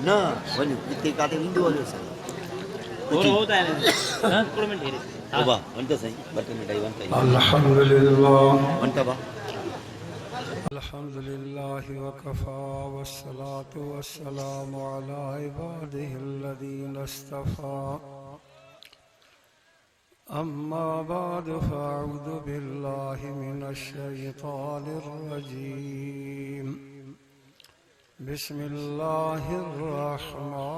न वञो हिते काथे ईंदो हलियो साईं बाबा वञ त साईं ॿ टे मिंट वञ त अल्हम्दुलिल्लाह वञ त बा अल्हम्दुलिल्लाह वकफा वस्सलातु वस्सलामु अला इबादिहिल्लज़ीना इस्तफ़ा अम्मा बाद फ़अऊज़ु बिल्लाहि मिनश शैतानिर रजीम बिस्मिल्लाहिर रहमानिर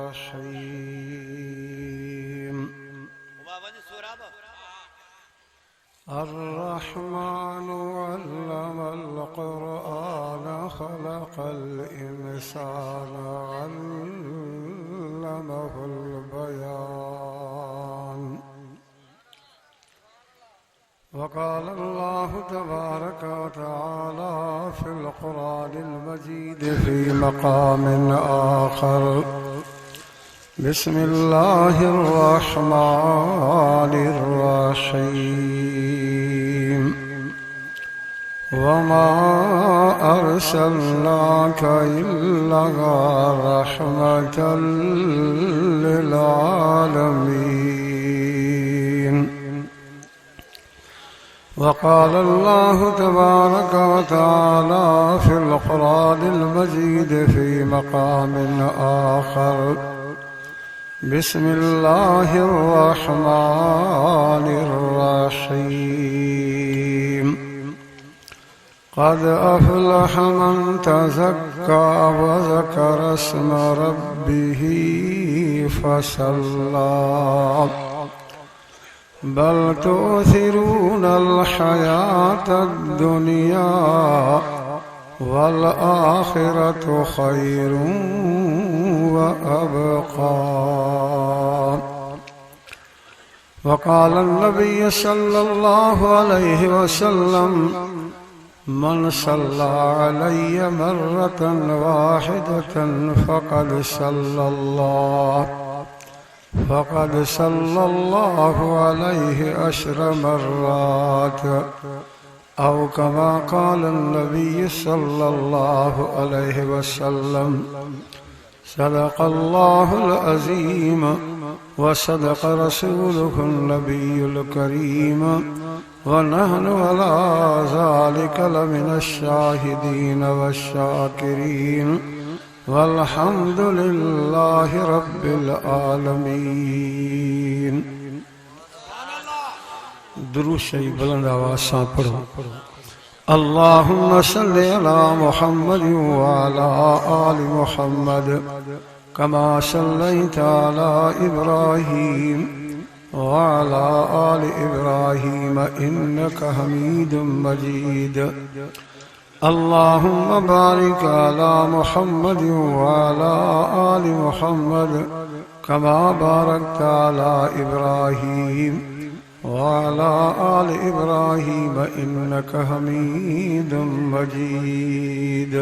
रहीम अर्रहमानु अल्लमल क़ुरआन ख़लक़ल इंसाना अल्लमहुल बयान वक़ाल अल्लाहु तबारक व तआला फ़िल क़ुरआनिल मजीद फ़ी मक़ामिन आख़र बिस्मिल्लाहिर रहमानिर रहीम वमा अर्सलनाका इल्ला रहमतल लिल आलमीन वक़ाल अल्लाहु तबारक व तआला फ़िल क़ुरआनिल मजीद फ़ी मक़ामिन आख़र बिस्मिल्लाहिर रहमानिर रहीम क़द अफ़लह मन तज़क्का व ज़करा अस्म रब्बिही फ़सल्ला बल तु'थिरूनल हयातद दुनिया वल आखिरतु खैरुन व अबक़ा वक़ाल नबी सल्लल्लाहु अलैहि वसल्लम मन सल्ला अलैहि मर्रतन वाहिदतन फ़क़द सल्लल्लाहु अलैहि अशर मर्रात औ कमा क़ाल नबी सल्लल्लाहु अलैहि वसल्लम सदक़ल्लाहुल अज़ीम व सदक़ रसूलुहुन नबियुल करीम व नहनु अला ज़ालिका लमिनश शाहिदीन वश्शाकिरीन वल्हम्दुलिल्लाहि रब्बिल आलमीन। दुरूद शरीफ बुलंद आवाज़ से पढ़ो। अल्लाहुम्मा सल्लि अला मुहम्मद व अला आलि मुहम्मद कमा सल्लैता अला इब्राहीम व अला आलि इब्राहीम इन्नका हमीदुम मजीद। अल्लाहुम्मा बारिक अला मुहम्मद व अला आलि मुहम्मद कमा बारकता अला इब्राहीम वाला आल इब्राहीम इन्नका हमीदुम मजीद।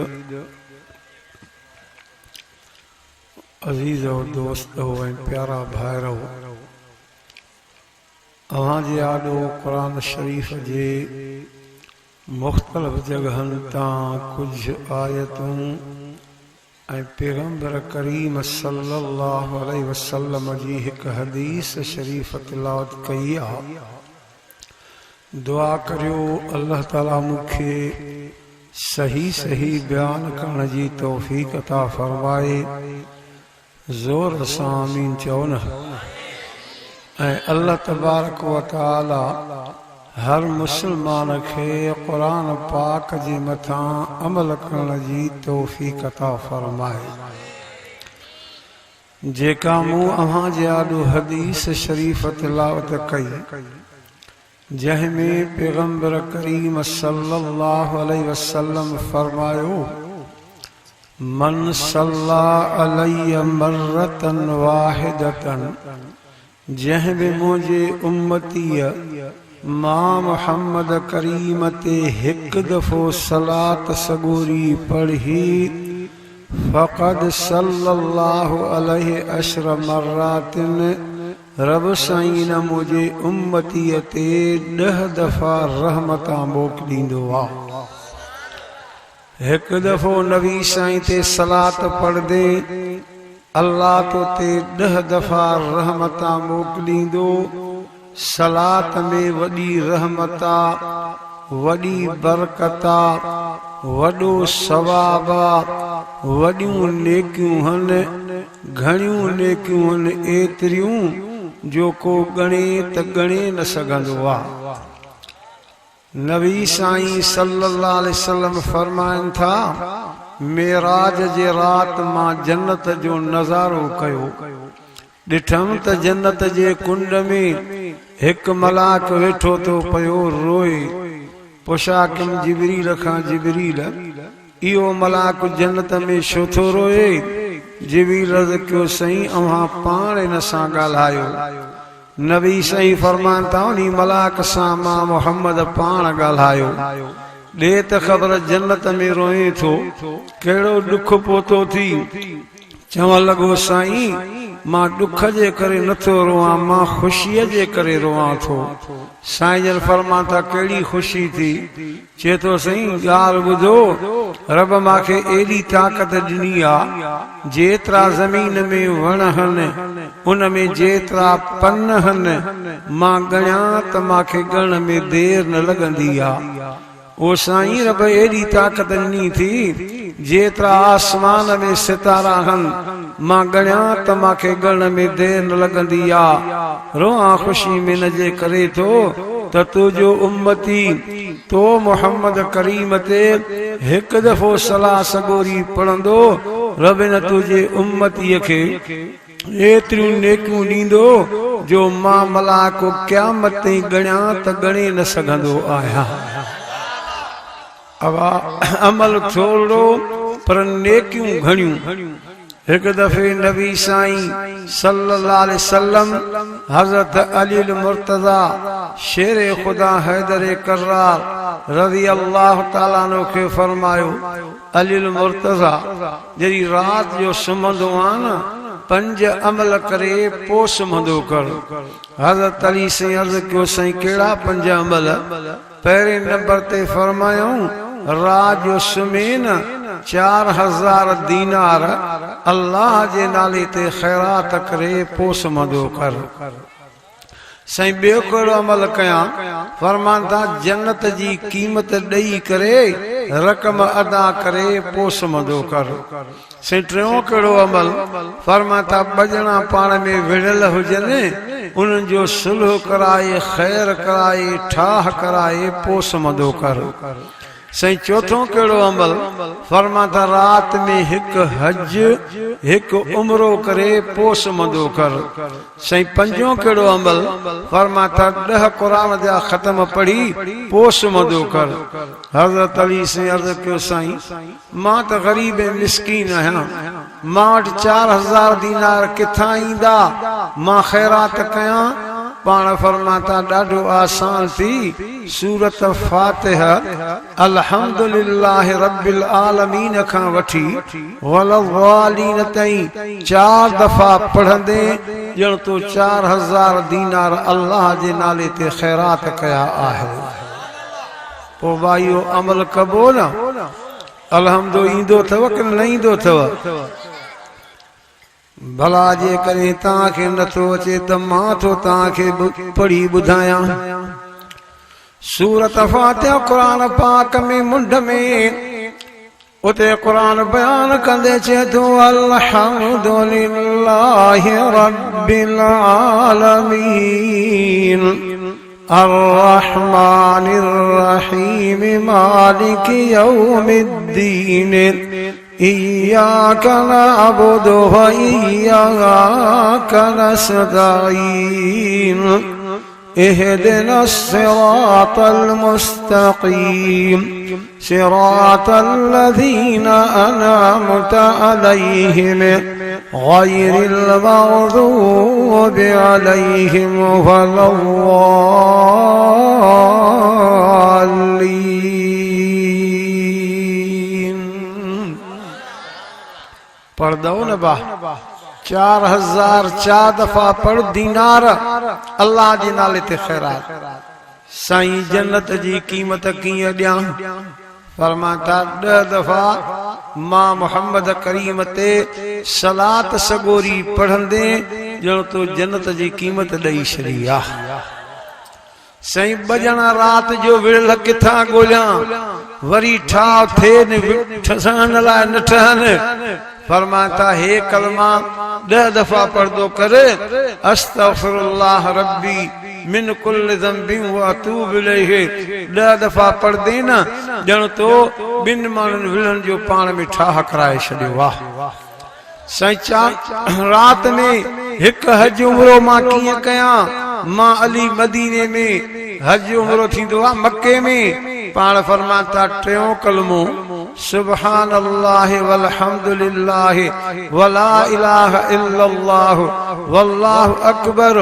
अजीज़ और दोस्त हो प्यारा भाइरो अवां जे आॾो क़ुरान शरीफ़ जे मुख़्तलिफ़ जगहनि तां कुझु आयतूं ऐं पैगंबर करीम सल्लल्लाहु अलैहि वसल्लम जी हिकु हदीस शरीफ़ तिलावत कई आहे। दुआ करियो अल्लाह ताला मूंखे सही सही बयान करण जी तौफ़ीक़ अता फ़रमाए। ज़ोर सां आमीन चओ न। ऐं अल्लाह तबारक व तआला हर मुसलमान खे क़ुरान पाक जे मथां अमल करण जी तौफ़ीक़ अता फ़रमाए। जेका मूं अव्हां जे आॾो हदीस शरीफ़ तिलावत कई जंहिंमें पैगंबर करीम सल्लल्लाहु अलैहि वसल्लम फरमायो मन सल्ला अलैहि मर्रतन वाहिदतन जंहिं बि मुंहिंजे उम्मतीअ मां मुहम्मद करीम ते हिकु दफ़ो सलात सगोरी पढ़ी फ़क़द सल्लल्लाहु अलैहि अशर मर्रातिन रब साईं मुंहिंजे उम्मतीअ ते 10 दफ़ा रहमतां मोकिलींदो आहे। एक दफ़ो नबी साईं ते सलात पढ़ दे अल्लाह तो ते 10 दफ़ा रहमता मोकिलींदो। सलात में वॾी रहमता, वॾी बरकता, वॾो सवाबा, वॾियूं नेकियूं हन, घणियूं नेकियूं हन, एतिरियूं जो को गणे त गणे न सघंदो आहे। नबी साईं सल्लल्लाहु अलैहि वसल्लम फरमाइनि था, मेराज जे रात मां जन्नत जो नज़ारो कयो, ॾिठमि त जन्नत जे कुंड में हिकु मलाक वेठो तो पियो रोए। पुछाकिम जिबरील खां, जिबरील इहो मलाक जन्नत में छो थो रोए? जिबरील अर्ज़ कयो, साईं अव्हां पाण इन सां ॻाल्हायो। नबी साईं फरमाइनि था, उन मलाक सां मां मोहम्मद पाण ॻाल्हायो। ॾे त ख़बर जन्नत में रोए थो, कहिड़ो ॾुख पोतो थी? चवण लॻो, साईं मां ॾुख जे करे नथो रोवां, मां ख़ुशीअ जे करे रोवां थो। साईं जन फरमां था, कहिड़ी ख़ुशी थी? चए थो, साईं ॻाल्हि ॿुधो, रब मूंखे एॾी ताक़त ॾिनी आहे, जेतिरा ज़मीन में वण हन उन में जेतिरा पन हन मां ॻणियां त मूंखे ॻणण में देरि न लॻंदी आहे। ओ साईं रब एॾी ताक़त ॾिनी थी, जेतिरा आसमान में सितारा हन मां ॻणियां त मूंखे ॻणण में देरि न लॻंदी आहे। रोआं ख़ुशी में न जे करे थो त तुंहिंजो उम्मती तो मोहम्मद करीम ते हिकु दफ़ो सलाह सगोरी पढ़ंदो, रब न तुंहिंजे उम्मतीअ खे एतिरियूं नेकियूं ॾींदो जो मां मलाक क़यामत ताईं ॻणियां त ॻणे न सघंदो आहियां। अमल थोरो पर नेकियूं घणियूं। हिकु दफ़े नबी साईं सल्लल्लाहु अलैहि वसल्लम हज़रत अली मुर्तज़ा शेर खुदा हैदर कर्रार रज़ी अल्लाह ताला अन्हु खे फरमायो, अली मुर्तज़ा जॾहिं राति जो सुम्हंदो आहे न, 5 अमल करे पोइ सुम्हंदो कर। हज़रत अली साईं अर्ज़ कयो, साईं कहिड़ा 5 अमल? पहिरें नंबर ते फरमायूं, रात जो सुम्हे न 4000 दीनार अल्लाह जे नाले ते ख़ैरात करे पोइ सुम्हंदो कर। साईं ॿियो कहिड़ो अमल कयां? फरमान था, जन्नत जी क़ीमत ॾेई करे रक़म अदा करे पोइ सुम्हंदो कर। साईं टियों कहिड़ो अमल? फरमान था, ॿ पाण में विढ़ियल हुजनि उन्हनि जो सुलह कराए, ख़ैर कराए, ठाह कराए पोइ सुम्हंदो कर। साईं चौथों कहिड़ो अमल? फरमान था, रात में हिकु हज हिकु उमरो करे पोइ सुम्हंदो कर। साईं पंजों कहिड़ो अमल? फरमान था, 10 क़ुरान जा ख़तम पढ़ी पोइ सुम्हंदो कर। हज़रत अली साईं अर्ज़ कयो, साईं मां त ग़रीब ऐं मिस्कीन आहियां, मां वटि 4000 दीनार किथां ईंदा, मां ख़ैरात कयां? पाण फरमाता, ॾाढो आसान थी। सूरत फातिहा अल्हम्दुलिल्लाह रब्बिल आलमीन खां वठी वलज़ालीन ताईं 4 दफ़ा पढ़ंदे ॼण तो 4000 दीनार अल्लाह जे नाले ते ख़ैरात कया आहे। पोइ भाइयो अमल कबो न? अलहम्दो ईंदो अथव कि न ईंदो अथव? भला जे करे तव्हांखे नथो अचे त मां थो तव्हांखे पढ़ी ॿुधायां। सूरत फातिहा क़ुरान पाक में मुंड में उते क़ुरान बयान कंदे चए थो, अल्हम्दुलिल्लाहि रब्बिल आलमीन अर्रहमानिर रहीम मालिकि यौमिद्दीन इय्याका नअबुदु व इय्याका नस्तईन इहदिना सिरातल मुस्तकीम सिरातल लज़ीना अनअमता अलैहिम गैरिल मग़ज़ूबि अलैहिम वलद्दाल्लीन। पढ़ दो न बा 4000 4 दफ़ा पढ़ दीनार अल्लाह जे नाले ते ख़ैरात। साईं जन्नत जी क़ीमत कीअं ॾियां? फरमाता 10 दफ़ा मां मोहम्मद करीम ते सलात सगोरी पढ़ंदे ॼण तो जन्नत जी क़ीमत ॾेई छॾी आहे। सही बजना रात जो विरल किथां ॻोल्हियां वरी ठाव थिए ठसण लाइ न ठहनि। फरमाता हे कलमा 10 दफ़ा पढ़दो करे अस्तगफिरुल्लाह रब्बी मिन कुल ज़ंबिन व अतूब इलैहि। 10 दफ़ा पढ़दे न ॼण तो ॿिन माण्हुनि विलनि जो पाण में ठाह कराए छॾियो आहे। सचा रात में हिकु हज उमरो मां कीअं कयां? मां अली मदीने में हज उमरो थींदो आहे मक्के में। पाण फरमाता 3 कलमो सुभान अल्लाह वल्हम्दुलिल्लाह वला इलाहा इल्लल्लाह वल्लाहु अकबर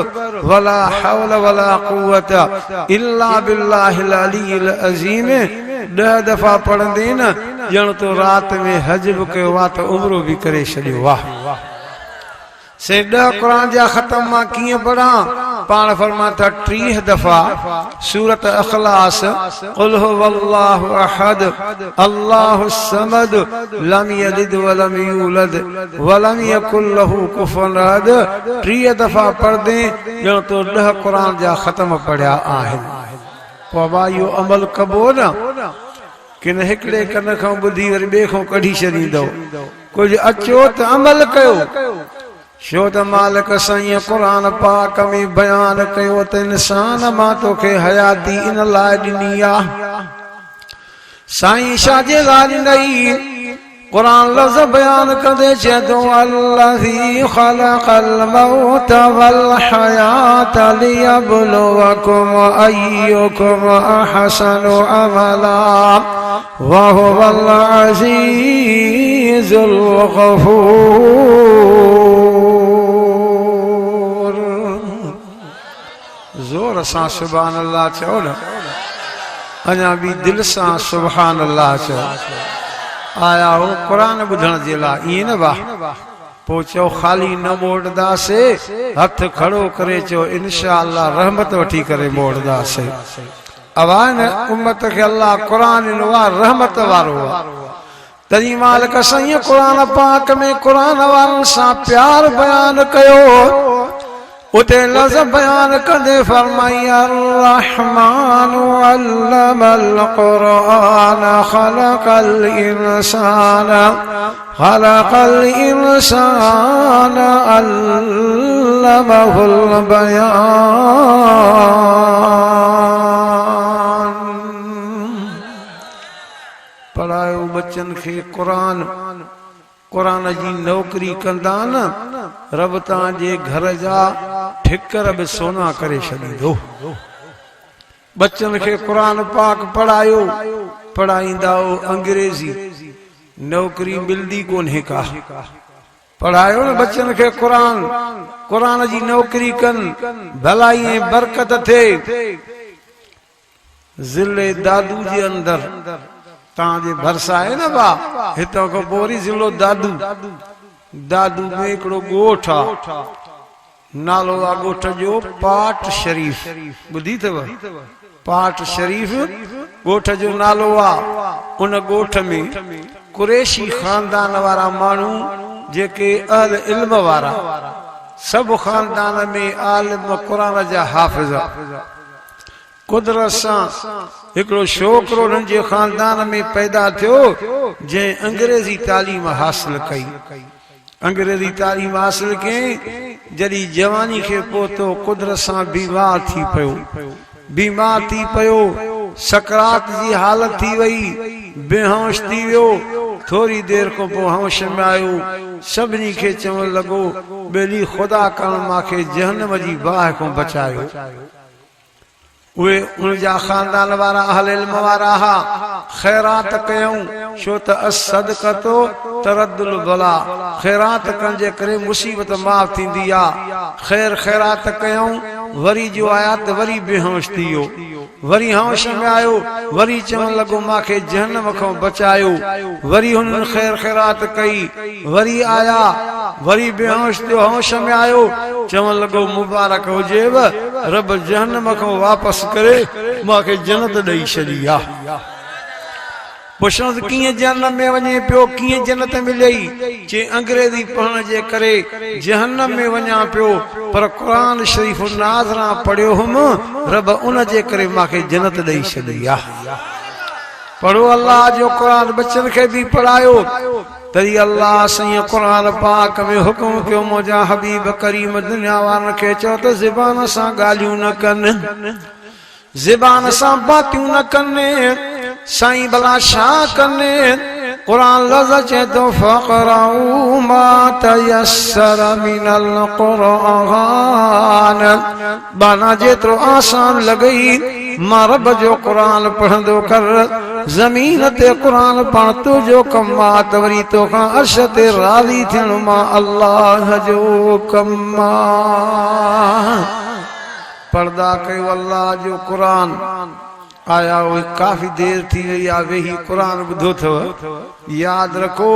वला हौला वला कुव्वता इल्ला बिल्लाहिल अलील अज़ीम 10 दफ़ा पढ़ंदे न ॼण तो रात में हज बि कयो आहे त उमरो बि करे छॾियो आहे। से 10 कुरान जा ख़त्म मां कीअं पढ़ां? पाण फरमाता 30 दफ़ा सूरत अखलास कुल हुवल्लाहु अहद अल्लाहु समद लम यलिद वलम यूलद वलम यकुल लहू कुफुवन अहद 30 दफ़ा पढ़दे ॼण तो 10 कुरान जा ख़त्म पढ़िया आहिनि। पोइ बा इहो अमल कबो न किन हिकिड़े कन खां ॿुधी वरी ॿिए खां कढी छॾींदो। कुझु अचो त अमल कयो। छो त मालिक साईं क़ुरान पाक में बयान कयो त इंसान मां तोखे हयाती इन लाइ ॾिनी आहे। साईं छा जे लाइ ॾिनई? क़ुरान लफ़्ज़ बयान कंदे चए थो अल्लज़ी ख़लक़ल मौत वल हयात लियब्लुवकुम अय्युकुम अहसनु अमला व हुवल अज़ीज़ुल गफूर। जोर सां सुभान अल्लाह चओ न, अञा बि दिल सां सुभान अल्लाह चओ। आया हो कुरान ॿुधण जे लाइ ईअं न वाह। पोइ चओ ख़ाली न मोड़दासीं, हथ खड़ो करे चओ इंशाअल्लाह रहमत वठी करे मोड़दासीं। अवान उम्मत खे अल्लाह कुरान ॾिनो आहे रहमत वारो आहे। तॾहिं मालिक साईं क़ुरान पाक में क़ुरान वारनि सां प्यार बयान कयो। उते लफ़्ज़ बयान कंदे फरमाई अर्रहमानु अल्लमल क़ुरान ख़लक़ल इंसान अल्लमहुल बयान। पढ़ायो बच्चन खे क़ुरान, क़ुरान जी नौकरी कंदा न रब तव्हांजे घर जा ठिकर बि सोना करे छॾींदो। बच्चन खे क़ुरान पाक पढ़ायो, पढ़ाईंदा अंग्रेजी, नौकरी मिलदी कोन्हे का। पढ़ायो न बच्चन खे क़ुरान, क़ुरान जी नौकरी कन, भलाई ऐं बरकत थिए। ज़िले दादू जे अंदर तव्हांजे भरसा आहे न बा, हितां खां पोइ वरी ज़िलो दादू। दादू में हिकिड़ो ॻोठ आहे, नालो आहे ॻोठ जो पाट शरीफ़। ॿुधी अथव? पाट शरीफ़ ॻोठ जो नालो आहे। उन ॻोठ में कुरैशी ख़ानदान वारा माण्हू जेके अहल इल्म वारा, सभु ख़ानदान में आलिम क़ुरान जा हाफ़िज़। कुदरत सां हिकिड़ो छोकिरो उन्हनि जे ख़ानदान में पैदा थियो जंहिं अंग्रेज़ी तालीम हासिल कई। अंग्रेज़ी तालीम हासिल कयईं, जॾहिं जवानी खे पहुतो कुदरत सां बीमार थी पियो, सकरात जी हालत थी वई, बेहोश थी वियो। थोरी देर खां पोइ होश में आयो, सभिनी खे चवण लॻो ॿेली ख़ुदा करण मूंखे जहन्नम जी बाहि खां बचायो। उहे उनजा ख़ानदान वारा अहल इल्म वारा हा। ख़ैरात कयूं, छो त असदक़तो तरद्दुल बला, ख़ैरात करण जे करे मुसीबत माफ़ थींदी आहे। ख़ैरात कयूं, वरी जो आया त वरी बेहोश थी वियो, वरी होश में आयो, वरी चवण लॻो मूंखे जहन्नम खां बचायो। वरी हुननि ख़ैरात कई, वरी आया, वरी बेहोश थियो, होश में आयो, चवण लॻो मुबारक हुजेव, रब जहन्नम खां वापसि करे मूंखे जन्नत ॾेई छॾी आहे। पुछंदुसि कीअं जहन्नम में वञे पियो, कीअं जन्नत मिलई? चई अंग्रेजी पढ़ण जे करे जहन्नम में वञा पियो, पर क़ुरान शरीफ़ नाज़रा पढ़ियो हुमि, रब उन जे करे मूंखे जन्नत ॾेई छॾी आहे। पढ़ो अल्लाह जो क़ुरान, बच्चन खे बि पढ़ायो। तरी अल्लाह सही क़ुरान पाक में हुक्म कयो, मुंहिंजा हबीब करीम दुनिया वारनि खे चओ त ज़बान सां ॻाल्हियूं न कनि, ज़बान सां बातियूं न कनि। साईं भला छा कनि? क़ुरान लफ़्ज़ चए थो फ़क़राऊ मा तयस्सर मिनल क़ुरान, बाना जेतिरो आसान लॻई मां रब जो क़ुरान पढ़ंदो कर। ज़मीन ते क़ुरान पढ़ तुंहिंजो कमु आहे, त वरी तोखां अर्श ते राज़ी थियण मां अल्लाह जो कमु आहे। पर्दा कयो अल्लाह जो क़ुरान आया हुई, काफ़ी देर थी वई आहे, वेही क़ुरान ॿुधो अथव। यादि रखो,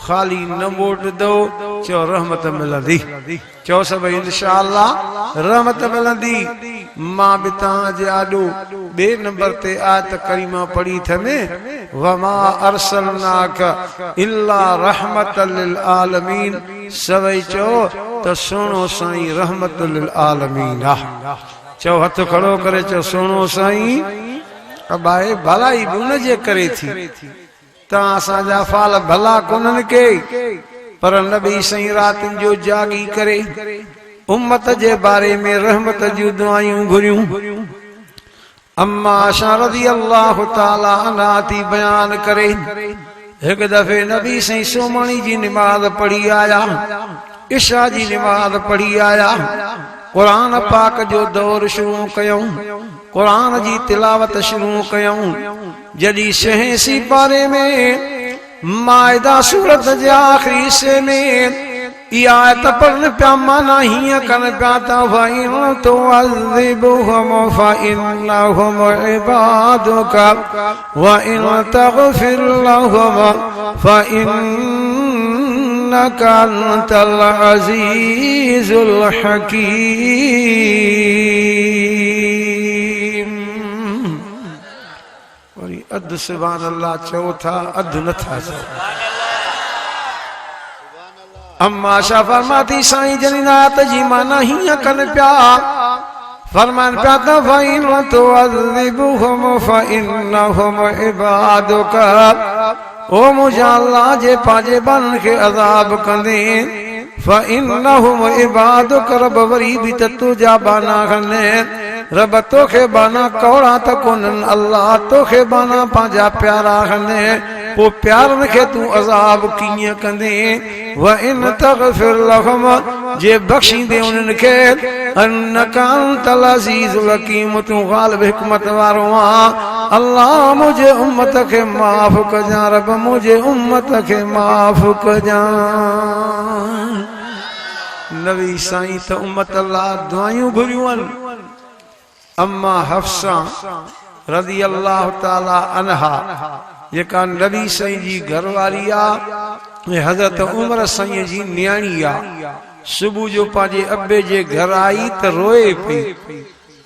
ख़ाली न मोट दो, चओ रहमत मिलंदी। चओ सभई इंशाअल्लाह रहमत मिलंदी। मां बि तव्हांजे आॾो ॿिए नंबर ते आयत करीमा पढ़ी थने, वमा अरसलनाक इल्ला रहमतल लिल आलमीन। सभई चओ त सुहिणो साईं रहमत लिल आलमीन आहे। चओ हथ खड़ो करे चओ सुहिणो साईं अबाए भलाई बि उन जे करे थी। तव्हां असांजा फाल भला कोन्हनि के, पर नबी साईं रातिनि जो जागी करे उम्मत जे बारे में रहमत जूं दुआयूं घुरियूं। अम्मा आशा रज़ी अल्लाह ताला अन्हा थी बयान करे, हिकु दफ़े नबी साईं सुम्हणी जी निमाज़ पढ़ी आया, इशा जी निमाज़ पढ़ी आया, क़ुरान पाक जो दौर शुरू कयूं, क़ुरान जी तिलावत शुरू कयूं। जॾहिं 86 पारे में माइदा सूरत जे आख़िरी हिस्से में इहा आयत पढ़नि पिया, माना हीअं कनि पिया त फ़इन तुअज़्ज़िबहुम फ़इन्नहुम इबादुक व इन तग़फिर लहुम फ़इन्नक अंतल अज़ीज़ुल हकीम। वरी अधु सुभान अल्लाह चओ था, अधु नथा चओ। अम्मा आशा फरमाती साईं जनी नात जी माना हीअं कनि पिया, फरमान पिया त फ़इन तुअज़्ज़िबहुम फ़इन्नहुम इबादुक, ओ मुंहिंजा अल्लाह जे पंहिंजे बंदनि खे अज़ाब कंदे, फ़इन्नहुम इबादुक रब वरी बि त तुंहिंजा बाना खने। रब तोखे बाना कौड़ा त कोन्हनि, अल्लाह तोखे बाना पंहिंजा प्यारा खने, पोइ प्यारनि खे तूं अज़ाब कीअं कंदे? व इन तग़फिर लहुम, जे बख़्शींदे उन्हनि खे, अन्नक अंतल अज़ीज़ुल हकीम, तूं ग़ालिब हिकमत वारो आहीं। अल्लाह मुझे उम्मत के माफ़ कजां, रब मुझे उम्मत के माफ़ कजां। नबी साईं त उम्मत अल्लाह दुआयूं घुरियूं आहिनि। अम्मा हफ्सा रज़ी अल्लाह ताला अन्हा जेका नबी साईं जी घरवारी आहे, हज़रत उमर साईं जी न्याणी आहे, सुबुह जो पंहिंजे अबे जे घर आई त रोए पई।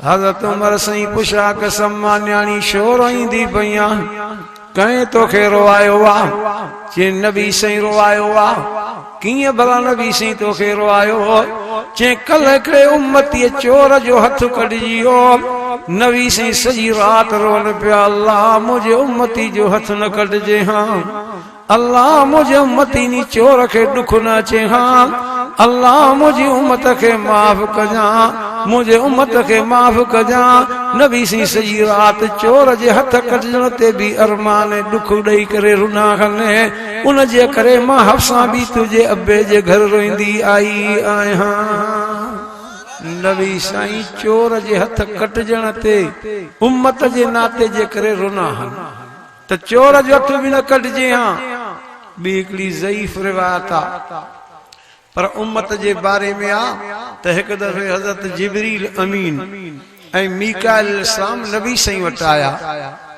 हज़रत उमर साईं पुछा कसम मां न्याणी छो रोईंदी पई आहे, कंहिं तोखे रोआयो आहे? चई नबी साईं रोआयो आहे। कीअं भला नबी साईं तोखे रोआयो? चई कल्ह हिकिड़े उम्मतीअ चोर जो हथ कढिजी वियो। नबी साईं सॼी राति रोअनि पिया, अल्लाह मुंहिंजे उम्मती जो हथ न कढिजे हां, अल्लाह मुंहिंजे उम्मती नी चोर खे ॾुख न अचे हां, अल्लाह मुंहिंजी उम्मत खे माफ़ कजां, मुंहिंजे उम्मत खे माफ़ कजां। नबी साईं सॼी राति चोर जे हथ कटजण ते बि अरमान ॾुख ॾेई करे रुना खने। उन जे करे मां हफ्सा बि तुंहिंजे अबे जे घर रोईंदी आई आहियां। नबी साईं चोर जे हथ कटजण ते उम्मत जे नाते जे करे रुना हन, त चोर जो हथ बि न कटजे हां। ॿी हिकिड़ी ज़ईफ़ रिवायत आहे, पर उम्मत जे बारे में आ त हिकु दफ़े हज़रत जिब्रील अमीन ऐं मीकाइल अलैहिस्सलाम नबी साईं वटि आया।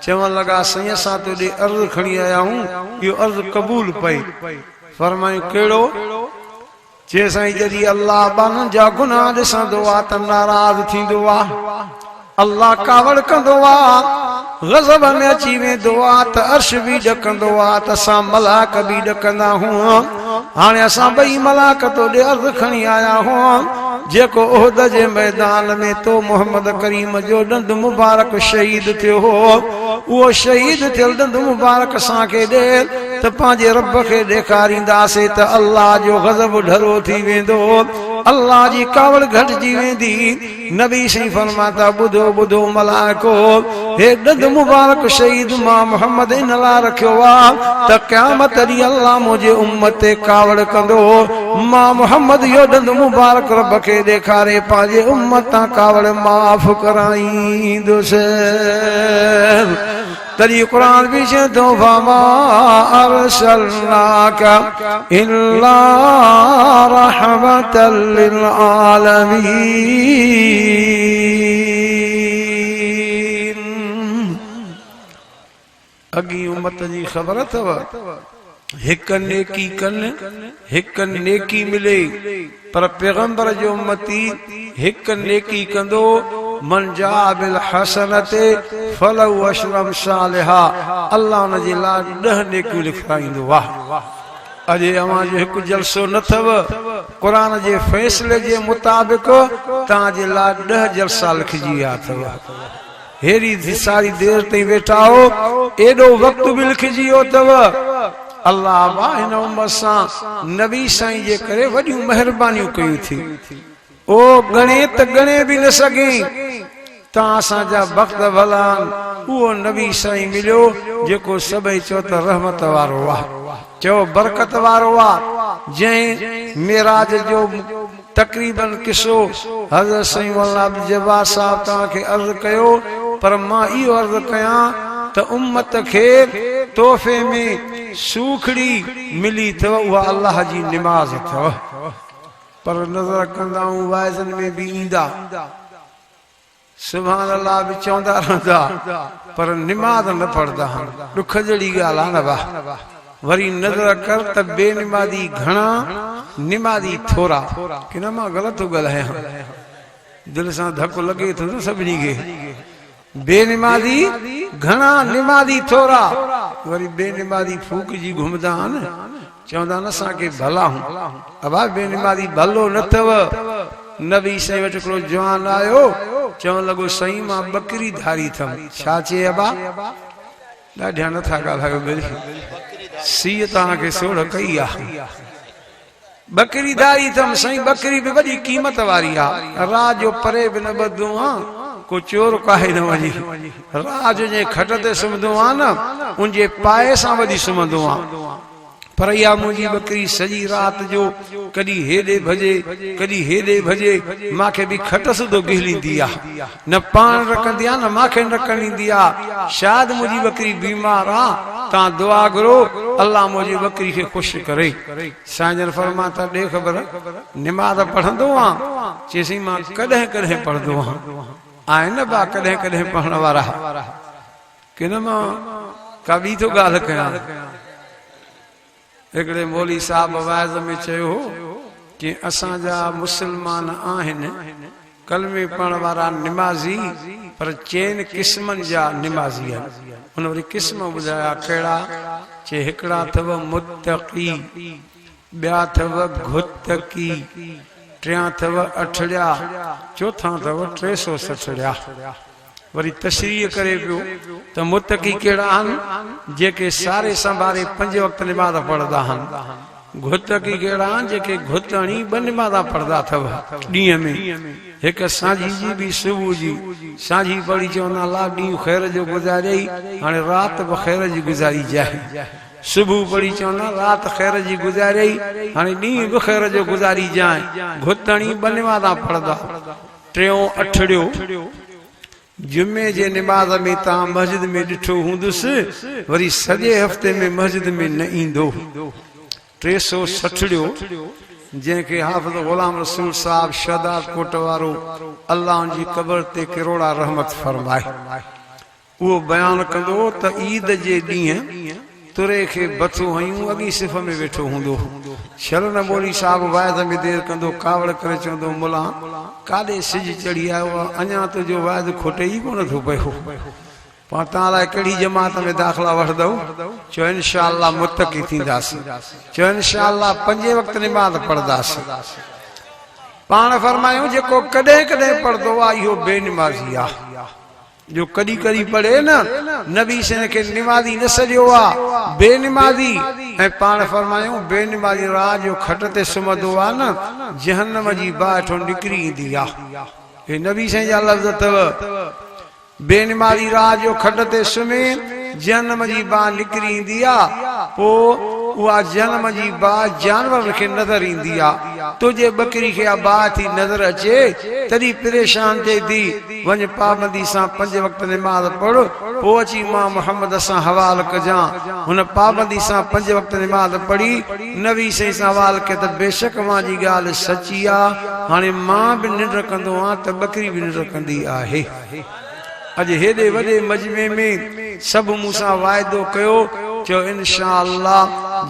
चवण लॻा साईं असां तोॾे अर्ज़ु खणी आया आहियूं, इहो अर्ज़ु क़बूल पई। फरमायूं कहिड़ो? चए साईं जॾहिं अल्लाह बाननि जा गुनाह ॾिसंदो आहे त नाराज़ थींदो आहे, अल्लाह कावड़ कंदो आ गज़ब में अची वेंदो आ त अर्श भी ॾकंदो आ त असां मलाक भी ॾकंदा हुआ हाणे असां ॿई मलाक तो ॾे अर्ज़ खणी आया हुआ जेको उहद जे मैदान में तो मोहम्मद करीम जो ॾंद मुबारक शहीद थियो हो उहो शहीद थियल ॾंद मुबारक असांखे ॾे त पंहिंजे रब खे ॾेखारींदासीं त अल्लाह जो गज़ब ढरो थी वेंदो अल्लाह जी कावड़ घटिजी वेंदी नबी सही फरमाता ॿुधो ॿुधो मलाइको हे ॾंद मुबारक शहीद मां मोहम्मद इन लाइ रखियो आहे त क़यामत ॾींहुं अल्लाह मुंहिंजे उम्मत ते कावड़ कंदो मां मोहम्मद इहो ॾंद मुबारक रब खे ॾेखारे पंहिंजे उम्मत तां कावड़ माफ़ कराईंदुसि तरी कुरान भी चेतो फमा अरसलनाका इल्ला रहमतल लिल आलमीन अगी उम्मत जी खबर अथव हिक नेकी कन हिक नेकी मिले पर पैगंबर जो उम्मती हिक नेकी कंदो मन जा बिल हसनते फलहु अशरम सालिहा अल्लाह उन जे लाइ 10 नेकियूं लिखाईंदो वाह अजे अवां जो हिकु जलसो न थव कुरान जे फैसले जे मुताबिक तव्हां जे लाइ 10 जलसा लिखजी विया अथव हेरी सारी देर ताईं वेठा हो एॾो वक़्त बि लिखजी वियो अथव अल्लाह बा हिन उम्मत सां नबी साईं जे करे वॾियूं महिरबानियूं कयूं थी ओ गणे त गणे बि न सघे तव्हां असांजा वक़्त भला उहो नबी साईं मिलियो जेको सभई चओ त रहमत वारो आहे चओ बरकत वारो आहे जंहिं मेराज जो तक़रीबन किसो हज़रत साईं मौलाना अब्दुल जब्बार साहब तव्हांखे अर्ज़ कयो पर मां इहो अर्ज़ कयां त उम्मत खे तोहफ़े में सूखड़ी मिली अथव उहा अल्लाह जी निमाज़ अथव पर नज़र कंदा आहियूं वाइज़नि में बि ईंदा सुभान अल्लाह बि चवंदा रहंदा पर निमाज़ न पढ़ंदा आहिनि ॾुख जहिड़ी ॻाल्हि आहे न वाह वरी नज़र कर त बेनिमाज़ी घणा निमाज़ी थोरा कि न मां ग़लति थो ॻाल्हायां दिलि सां धकु लॻे थो न सभिनी खे बेनिमाज़ी घणा निमाज़ी थोरा वरी बेनिमाज़ी फूक जी घुमंदा आहिनि चवंदा आहिनि असांखे भला हूं अबा बेनिमाज़ी भलो न अथव नबी साईं वटि हिकिड़ो जवान आयो चवण लॻो साईं मां बकरी धारी अथमि छा चए अबा ॾाढा नथा ॻाल्हायो बेरी सीअ तव्हांखे सोढ़ कई आहे बकरी धारी अथमि साईं बकरी बि वॾी क़ीमत वारी आहे रात जो परे बि न ॿधंदो आहियां को चोर काहे न वञे रात जे खट ते सुम्हंदो आहियां न उनजे पाए सां वधी सुम्हंदो आहियां पर इहा मुंहिंजी बकरी सॼी रात जो कॾहिं हेॾे भॼे कॾहिं हेॾे भॼे मूंखे बि खट सुधो गिहलींदी आहे न पाण रखंदी आहे न मूंखे रखण ॾींदी आहे शायदि मुंहिंजी बकरी बीमार आहे तव्हां दुआ घुरो अल्लाह मुंहिंजी बकरी खे ख़ुशि करे साईं जन फरमा त ॾे ख़बर निमाज़ पढ़ंदो आहियां चएसि मां कॾहिं कॾहिं पढ़ंदो आहियां आहिनि न बा कॾहिं कॾहिं पढ़ण वारा की न मां का ॿी थो ॻाल्हि कयां हिकिड़े मौली साहब वाइज़ में चयो कि असांजा मुस्लमान आहिनि कलमे पढ़ण वारा निमाज़ी पर चइनि क़िस्मनि जा निमाज़ी आहिनि हुन वरी क़िस्म ॿुधाया कहिड़ा चए हिकिड़ा अथव मुत्तक़ी ॿिया अथव घुतकी टियां अथव अठड़िया चौथा अथव 360 वरी तशरीह करे पियो त मुत्तकी कहिड़ा आहिनि जेके सारे संभारे 5 वक़्त निमाज़ पढ़ंदा आहिनि घुतकी कहिड़ा आहिनि जेके घुतणी 2 निमाज़ पढ़ंदा अथव ॾींहं में हिकु सांझी जी बि सुबुह जी सांझी पढ़ी चवंदा अलाह ॾींहुं ख़ैर जो गुज़ारियई हाणे राति बि ख़ैर जी गुज़ारी जाए सुबुह पढ़ी चवंदा राति ख़ैर जी गुज़ारियई हाणे ॾींहुं बि ख़ैर जो गुज़ारी जाए घुतणी 2 निमाज़ पढ़ंदा टियों अठड़ियो जुमे जे निमाज़ में तव्हां मस्जिद में ॾिठो हूंदुसि वरी सॼे हफ़्ते में मस्जिद में न ईंदो 360 जंहिंखे हाफ़िज़ ग़ुलाम रसूल साहब शहदाद कोट वारो अल्लाह जी क़बर ते किरोड़ा रहमत फरमाए उहो बयानु कंदो त ईद जे ॾींहुं तुरे खे बथो हयूं अॻी सिफ़ में वेठो हूंदो शरण मौली साहब वाइद में देर कंदो कावड़ करे चवंदो मुला काॾे सिज चढ़ी आयो अञा तुंहिंजो वाइदो खुटे ई कोन थो पियो पर तव्हां लाइ कहिड़ी जमात में दाख़िला वठंदव चयो इंशाअल्लाह मुतक़ी थींदासीं चयो इंशाअल्लाह 5 वक़्त निमाज़ पढ़ंदासीं पाण फरमायूं जेको कॾहिं कॾहिं पढ़ंदो आहे इहो बेनिमाज़ी आहे जो कॾहिं कॾहिं पढ़े न नबी से के निमाज़ी न सॼो आहे बेनिमाज़ी ऐं पाण फरमायूं बेनिमाज़ी रात जो खट ते सुम्हंदो आहे न जहन्नम जी बाहि निकिरी ईंदी आहे हे नबी साईं जा लफ़्ज़ अथव बेनिमाज़ी रात जो खट ते सुम्हे जहन्नम जी बाहि निकिरी ईंदी आहे पोइ उहा जन्म जी बाहि जानवर खे नज़र ईंदी आहे तुंहिंजे बकरी खे बाहि थी नज़र अचे तॾहिं परेशान थिए थी वञ पाबंदी सां 5 वक़्त निमाज़ पढ़ पोइ अची मां मोहम्मद सां हवाल कजां हुन पाबंदी सां 5 वक़्त निमाज़ पढ़ी नबी साईं सां हवाल कयो त बेशक मां जी ॻाल्हि सची आहे हाणे मां बि निंड कंदो आहियां त बकरी बि निंड कंदी आहे अॼु हेॾे वॾे मजमे में सभु मूंसां वाइदो कयो चयो इंशाअल्लाह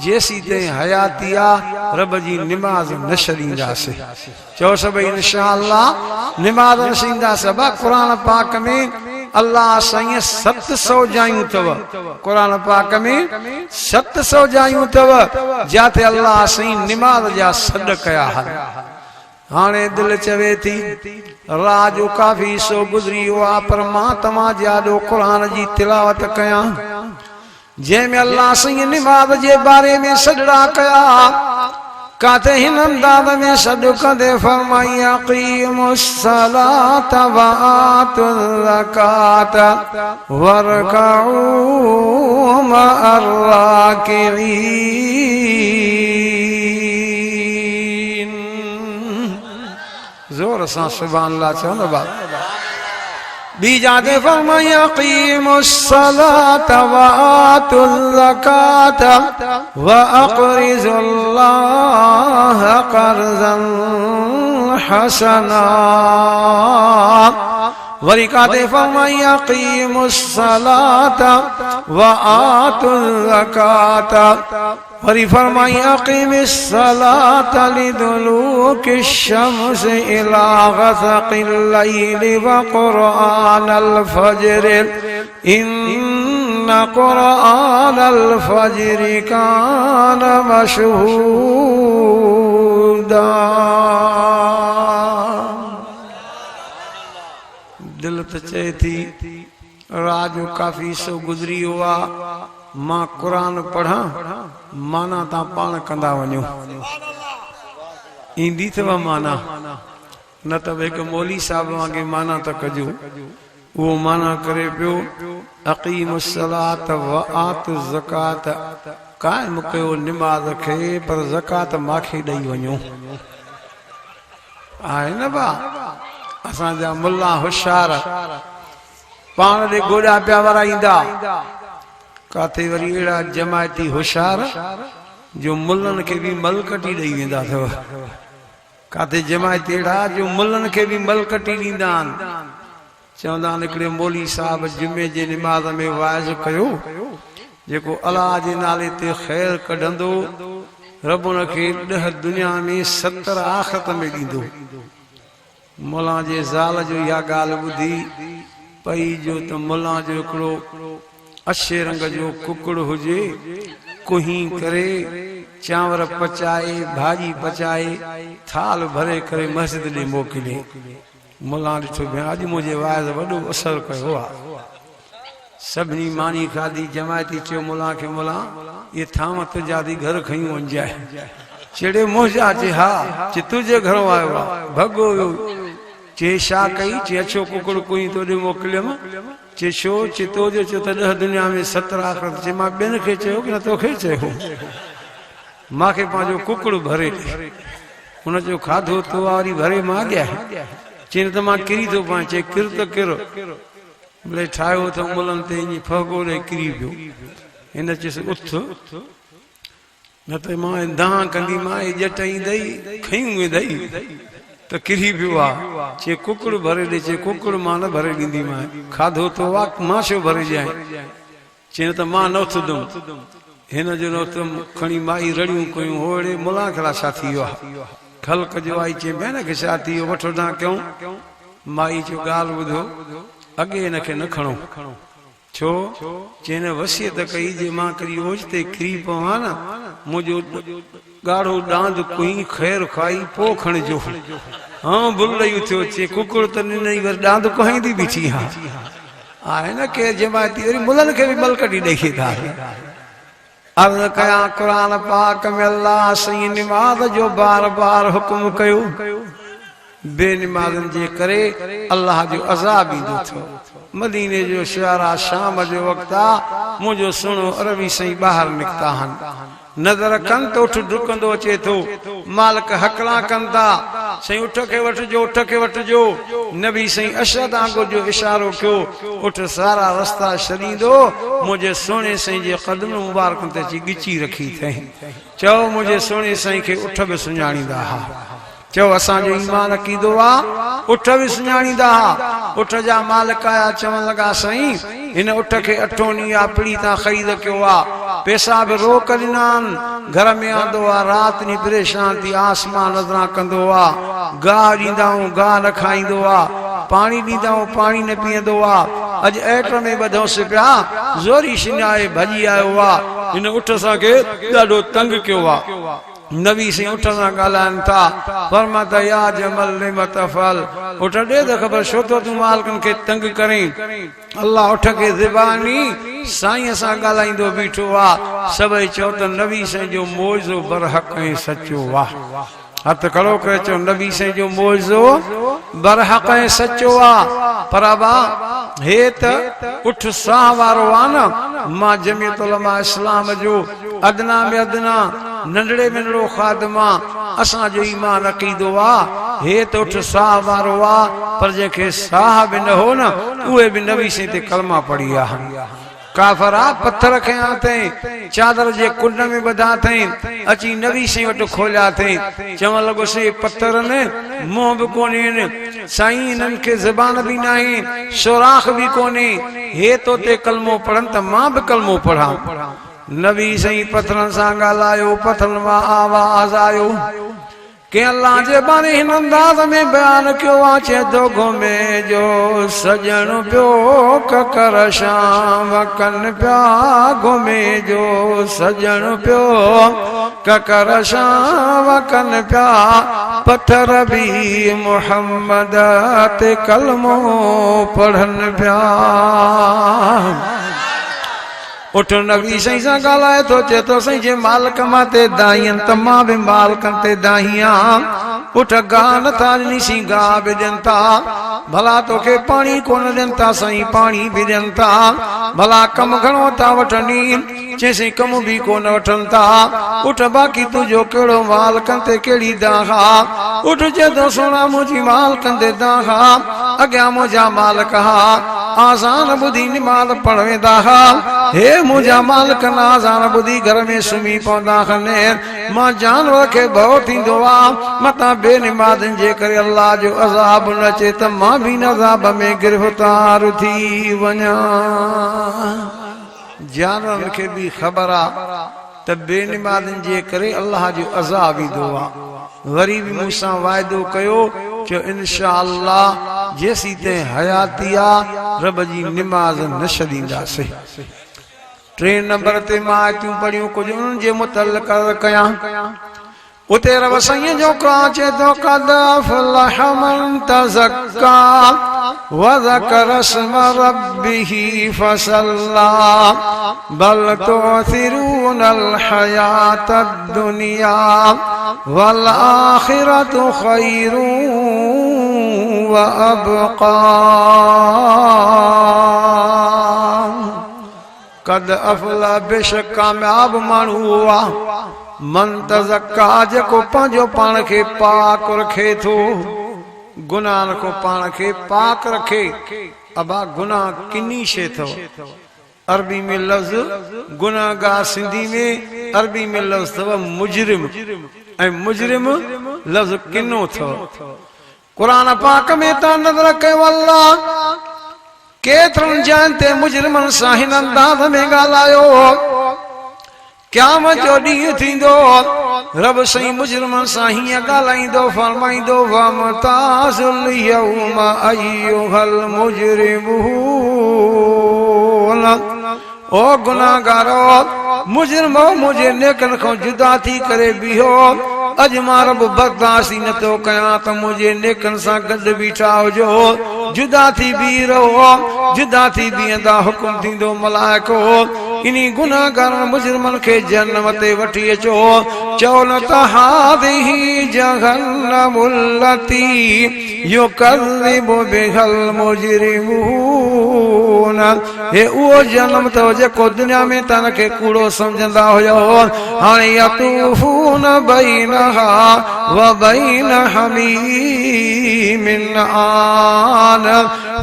जेसी ताईं हयाती आहे रब जी निमाज़ न छॾींदासीं चयो सभई इंशाअल्लाह निमाज़ न छॾींदासीं क़ुर पाक में अल्लाह साईं 700 जायूं अथव क़ुर पाक में 700 जायूं अथव जिते अल्लाह साईं निमाज़ जा सॾ कया आहिनि हाणे दिल चवे थी रात जो काफ़ी सो गुज़री वियो आहे पर मां तव्हां जाॾो क़ुर जी तिलावत कयां जंहिंमें अल्लाह साईं निमाज़ जे बारे में सॾड़ा कया काथे हिन अंदाज़ में सॾु कंदे फरमाई अक़ीमुस्सलात व आतुज़ ज़कात वरकऊ मअर राकिईन जोर सां सुभान अल्लाह चवंदा बाबा बी जाते फरमाई अक़ीमुस्सलात व आतुज़ ज़कात व अक़रिज़ुल्लाह क़र्ज़न हसना वरी काते फरमाई अक़ीमुस्सलात व आतुज़ ज़कात वरी फरमाई अक़ीमिस्सलात लिदुलूकिश शम्स इला ग़सक़िल लैलि व क़ुरआनल फ़ज्र इन्न क़ुरआनल फ़ज्र कान मशहूदा दिल त चए थी रात जो काफ़ी सो गुज़री वियो आहे मां क़ुर पढ़ां माना तां पाण कंदा वञो ईंदी अथव माना न त हिकु मौली साहिब वांगुरु माना त कजो उहो माना करे पियो अक़ीमुस्सलात व आतुज़ ज़कात क़ाइम कयो निमाज़ खे पर ज़कात मांखे ॾेई वञो आहे न भा असांजा मुल्ला होशियार पाण ॾे गोॾा पिया वराईंदा काथे वरी अहिड़ा जमायती होशियार जो मुल्लनि खे बि मलकटी ॾेई वेंदा अथव काथे जमायती अहिड़ा जो मुल्लनि खे बि मलकटी ॾींदा आहिनि चवंदा आहिनि हिकिड़े मौली साहिब जुमे जे निमाज़ में वाइज़ कयो जेको अलाह जे नाले ते ख़ैर कढंदो रब उन खे 10 दुनिया में 70 आख़िरत में ॾींदो मुल्ला जे ज़ाल जो इहा ॻाल्हि ॿुधी पई जो त मुल्ला जो हिकिड़ो अछे रंग जो कुकड़ हुजे कुही करे चांवर पचाए भाॼी पचाए थाल भरे करे मस्जिद ॾे मोकिले मुल्ला ॾिठो भेण अॼु मुंहिंजे वाइज़ वॾो असर कयो आहे सभिनी मानी खाधी जमायती चयो मुल्ला खे मुल्ला ये थाम तुंहिंजा थी घर खयूं वञजाए चेड़े मोजा चे हा चे तुंहिंजे घरों आयो आहे भॻो चे छा कई चे अछो कुकड़ कुई तोॾे मोकिलियमि चे छो चे तोजो चयो त 10 दुनिया में 70 आख़िरत चे मां ॿियनि खे चयो की न तोखे चयो मूंखे पंहिंजो कुकड़ भरे हुन जो खाधो तो वरी भरे मां अॻियां चई त मां किरी थो पायां चए किर त किर भले ठाहियो त मुलनि ते ईअं फॻो ॾे किरी पियो हिन चयसि उथ न त मां दाह कंदी मां ॼट ईंदई खयूं वेंदई त किरी पियो आहे चे कुकड़ भरे ॾे चे कुकड़ मां न भरे ॾींदीमांइ खाधो तो आहे मां छो भरे ॾियां चई त मां न उथंदुमि हिन जो न उथुमि खणी माई रड़ियूं कयूं होड़े मुला खड़ा छा थी वियो आहे ख़ल्क़ जो आई चे मैं न घिसाती वठो ना क्यों माई जो गाल बुधो अगे इनखे न खणो छो चेन वसियत कई जे मां करी ओजते किरी पवा न मुझो गाढ़ो डांद कुई खैर खाई पो खणजो हाँ बुल रही थियो चे कुकुड़ त नहीं वर डांद कोहिंदी बिठी हा आहे न के जमाती वरी मुलन के भी मलकटी देखी था अर्ज़ कया कुरान पाक में अल्लाह सही निमाज़ जो बार बार हुक्म कयो बेनिमाज़न जे करे अल्लाह जो अज़ाब ईंदो थियो मदीने जो शारा शाम जो वक्त आ मुझो सुनो अरबी सही बाहर निकता हन नजर कन तो उठ डुकंदो अचे थो मालिक हकला कंदा सही उठ के वठजो नबी सही अशद आंगो जो इशारो क्यो उठ सारा रास्ता छॾींदो मुझे सोने सही जे कदम मुबारक ते अची गिची रखी थे चओ मुझे सोने सही के उठ बि सुञाणींदा हा चो असांजो ईमान अकीदो आ उठ बि सुञाणींदा हा उठ जा मालिक आया चवण लगा साईं हिन उठ खे अठोनी आ पिड़ी तां ख़रीद कयो आ पैसा बि रोक ॾिना आहिनि घर में आंदो आ राति नी परेशान थी आसमान नज़रां कंदो आ गाह ॾींदा आहियूं गाह न खाईंदो आ पाणी ॾींदा आहियूं पाणी न पीअंदो आ अॼु ऐट में ॿधोसि पिया ज़ोरी शिनाए भॼी आयो आ हिन उठ असांखे ॾाढो तंग कयो आ नबी से उठ सां ॻाल्हाइनि था फरमाता या जमल लिमत फल उठ ॾे त ख़बर छो तो तूं मालिकनि खे तंग करीं अल्लाह उठ खे ज़बानी साईं सां ॻाल्हाईंदो बीठो आ सभई चओ त नबी से जो मौज़ो बरहक़ ऐं सचो वाह हथ खड़ो करे चओ नबी से जो मौज़ो बरहक़ ऐं सचो आ पर अबा हे त उठ साह वारो आ न मां जमियत उलमा इस्लाम जो अदना में अदना नंढड़े में नंढड़ो खादमा असांजो ईमान अकीदो आ हे त उठ साह वारो आ पर जंहिंखे साह बि न हो न उहे बि नबी से ते कलमा पढ़ी आ काफरा पत्थर खया थे चादर जे कुंड में बधा थे अची नबी से वट खोलिया थे चवण लगो से पत्थर ने मुंह भी कोने साईं इन्हनि खे ज़बान भी नाही सुराख भी कोने हे तो ते कलमो पढ़न त मां भी कलमो पढ़ा नबी सही पत्थरन सां ॻाल्हायो पत्थरन मां आवाज़ आयो के अल्लाह जे बारे हिन अंदाज़ में बयान कयो आ चे तो घुमे जो सजण पियो ककर शाम कन पिया घुमे जो सजण पियो ककर शाम कन पिया पत्थर भी मुहम्मद ते कलमो पढ़न पिया उठ नबी सही सां ॻाल्हाए थो चे तो सही जे मालिक मां ते दाहियन त मां बि मालिकनि ते दाहियां उठ गाह नथा ॾिनी सी गाह बि ॾियनि था भला तोखे पाणी कोन ॾियनि था साईं पाणी बि ॾियनि था भला कमु घणो था वठनि चइसि कम भी कोन वठनि था उठ बाक़ी तुंहिंजो कहिड़ो मालिकनि ते कहिड़ी दाहा उठ चे तो सोना मुंहिंजी मालिकनि ते दाहा अॻियां मुंहिंजा मालिक हा आज़ान ॿुधी निमाज़ पढ़वेंदा हा हे मुंहिंजा मालिक आज़ान ॿुधी घर में सुम्ही पवंदा हने मां जानवर खे भउ थींदो आहे मतां बेनिमाज़नि जे करे अल्लाह जो अज़ाब न अचे त मां बि न अज़ाब में गिरफ़्तार थी वञा जानवरनि खे बि ख़बर आहे त बेनिमाज़नि जे करे अल्लाह जो अज़ाब ईंदो आहे वरी बि मूंसां वाइदो कयो जो इंशा अल्लाह जेसी ते हयाती आ रब जी निमाज़ न छॾींदासीं 3 नंबर ते मां आयतूं पढ़ियूं कुझु उन्हनि जे मुतल्लिक़ कयां उते रब साईं जो काचे तो कद अफ़लह मन तज़क्का व ज़कर अस्म रब्बिही फसल्ला बल तुअथिरून हयात दुनिया वल आखिरतु खैरुन व अबका कद अफ़ला बेशक कामयाब माण्हू हुआ मन तज़क्का जेको पंहिंजो पाण खे पाक रखे थो गुनाह को पाण खे पाक रखे अबा गुनाह किनी शइ अथव अरबी में लफ्ज़ गुनाहगार सिंधी में अरबी में लफ्ज़ अथव मुजरिम ऐं मुजरिम लफ्ज़ किनो अथव क़ुरान पाक में त नज़र कयो अल्लाह केतिरनि जाइनि ते मुजरिमनि सां हिन अंदाज़ में ॻाल्हायो क़यामत जो ॾींहुं थींदो रब सही मुजरिमन सां हीअं ॻाल्हाईंदो फरमाईंदो वमताज़ुल यौमा अय्युहल मुजरिमून ओ गुनाहगारो मुजरिमो मुंहिंजे नेकनि खां जुदा थी करे बीहो अॼु मां रब बर्दाश्त न थो कयां त मुंहिंजे नेकनि सां गॾु बीठा हुजो जुदा थी बीह रहो जुदा थी बीहंदा हुकुम थींदो मलाइको इन्ही गुनाहगारनि मुजरिमन खे जहन्नम ते वठी अचो चओ न त हादिही जहन्नमुल्लती युकज़्ज़िबु बिहल मुजरिमून हे उहो जन्म अथव जेको दुनिया में तन खे कूड़ो सम्झंदा हुयो हाणे यतूफून बैनहा व बैन हमीमिन आन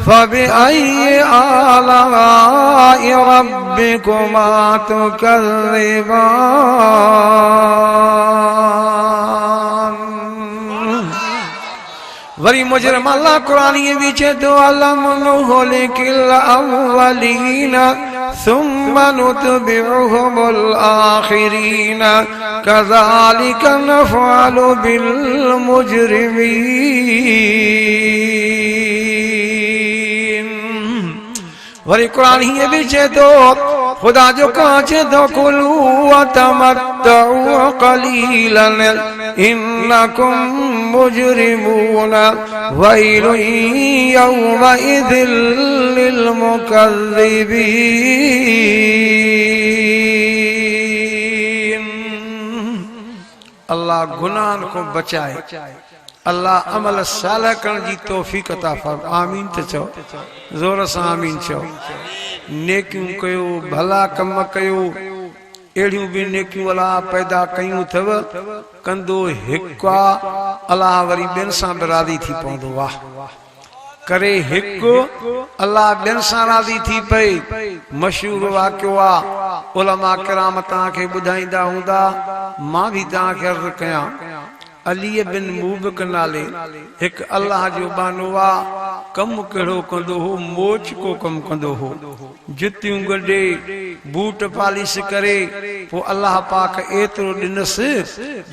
फबिअय्यि आलाइ रब्बिकुमा तुकज़्ज़िबान वरी मुजरिम अल्लाह कुरान ये भी चेतो अलम नुहलिकिल अव्वलीन सुम्मा नुतबिउहुमुल आखिरीन कज़ालिका नफ़अलु बिल मुजरिमीन वरी कुरान ये भी चेतो खुदा जो कांचे दो कुलू व तमत्तउ कलीलन इन्नकुम मुजरिमून वैलुन यौमइज़िल लिल मुकज़्ज़िबीन अल्लाह गुनाहन को बचाए अल्लाह अमल सालह करण जी तौफीक अता फरमाए आमीन त चओ ज़ोर सां आमीन चओ नेकियूं कयो भला कम कयो एड़ियूं भी नेकियूं अल्लाह पैदा कयूं थव कंदो हिकु अल्लाह वरी ॿियनि सां बि राज़ी थी पवंदो वाह करे हिकु अल्लाह ॿियनि सां राज़ी थी पए मशहूर वाक़ियो आहे उलमा किराम तव्हांखे ॿुधाईंदा हूंदा मां भी तव्हांखे अर्ज़ कयां अली बिन मूबक नाले एक अल्लाह जो बानो आ कम कहिड़ो कंदो हो मोच को कम कंदो हो जुतियूं गॾे बूट पालिश करे पो अल्लाह पाक एतिरो ॾिनसि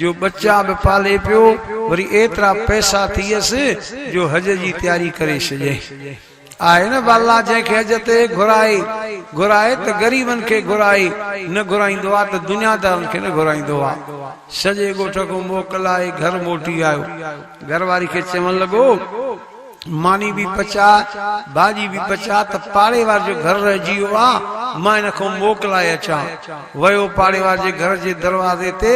जो बच्चा बि पाले पियो वरी एतिरा पैसा थियसि जो हज जी तयारी करे छॾे आहे न अल्लाह जंहिंखे हज ते घुराए त ग़रीबनि खे घुराए न घुराईंदो आहे त दुनियादारनि खे न घुराईंदो आहे सॼे ॻोठ को मोकिलाए घर मोटी आयो घरवारी खे चवण लॻो मानी भी पचा भाजी भी पचा त पाड़े वार जो घर रहिजी वियो आहे मां इन खां मोकिलाए अचां वयो पाड़े वार जे घर जे दरवाज़े ते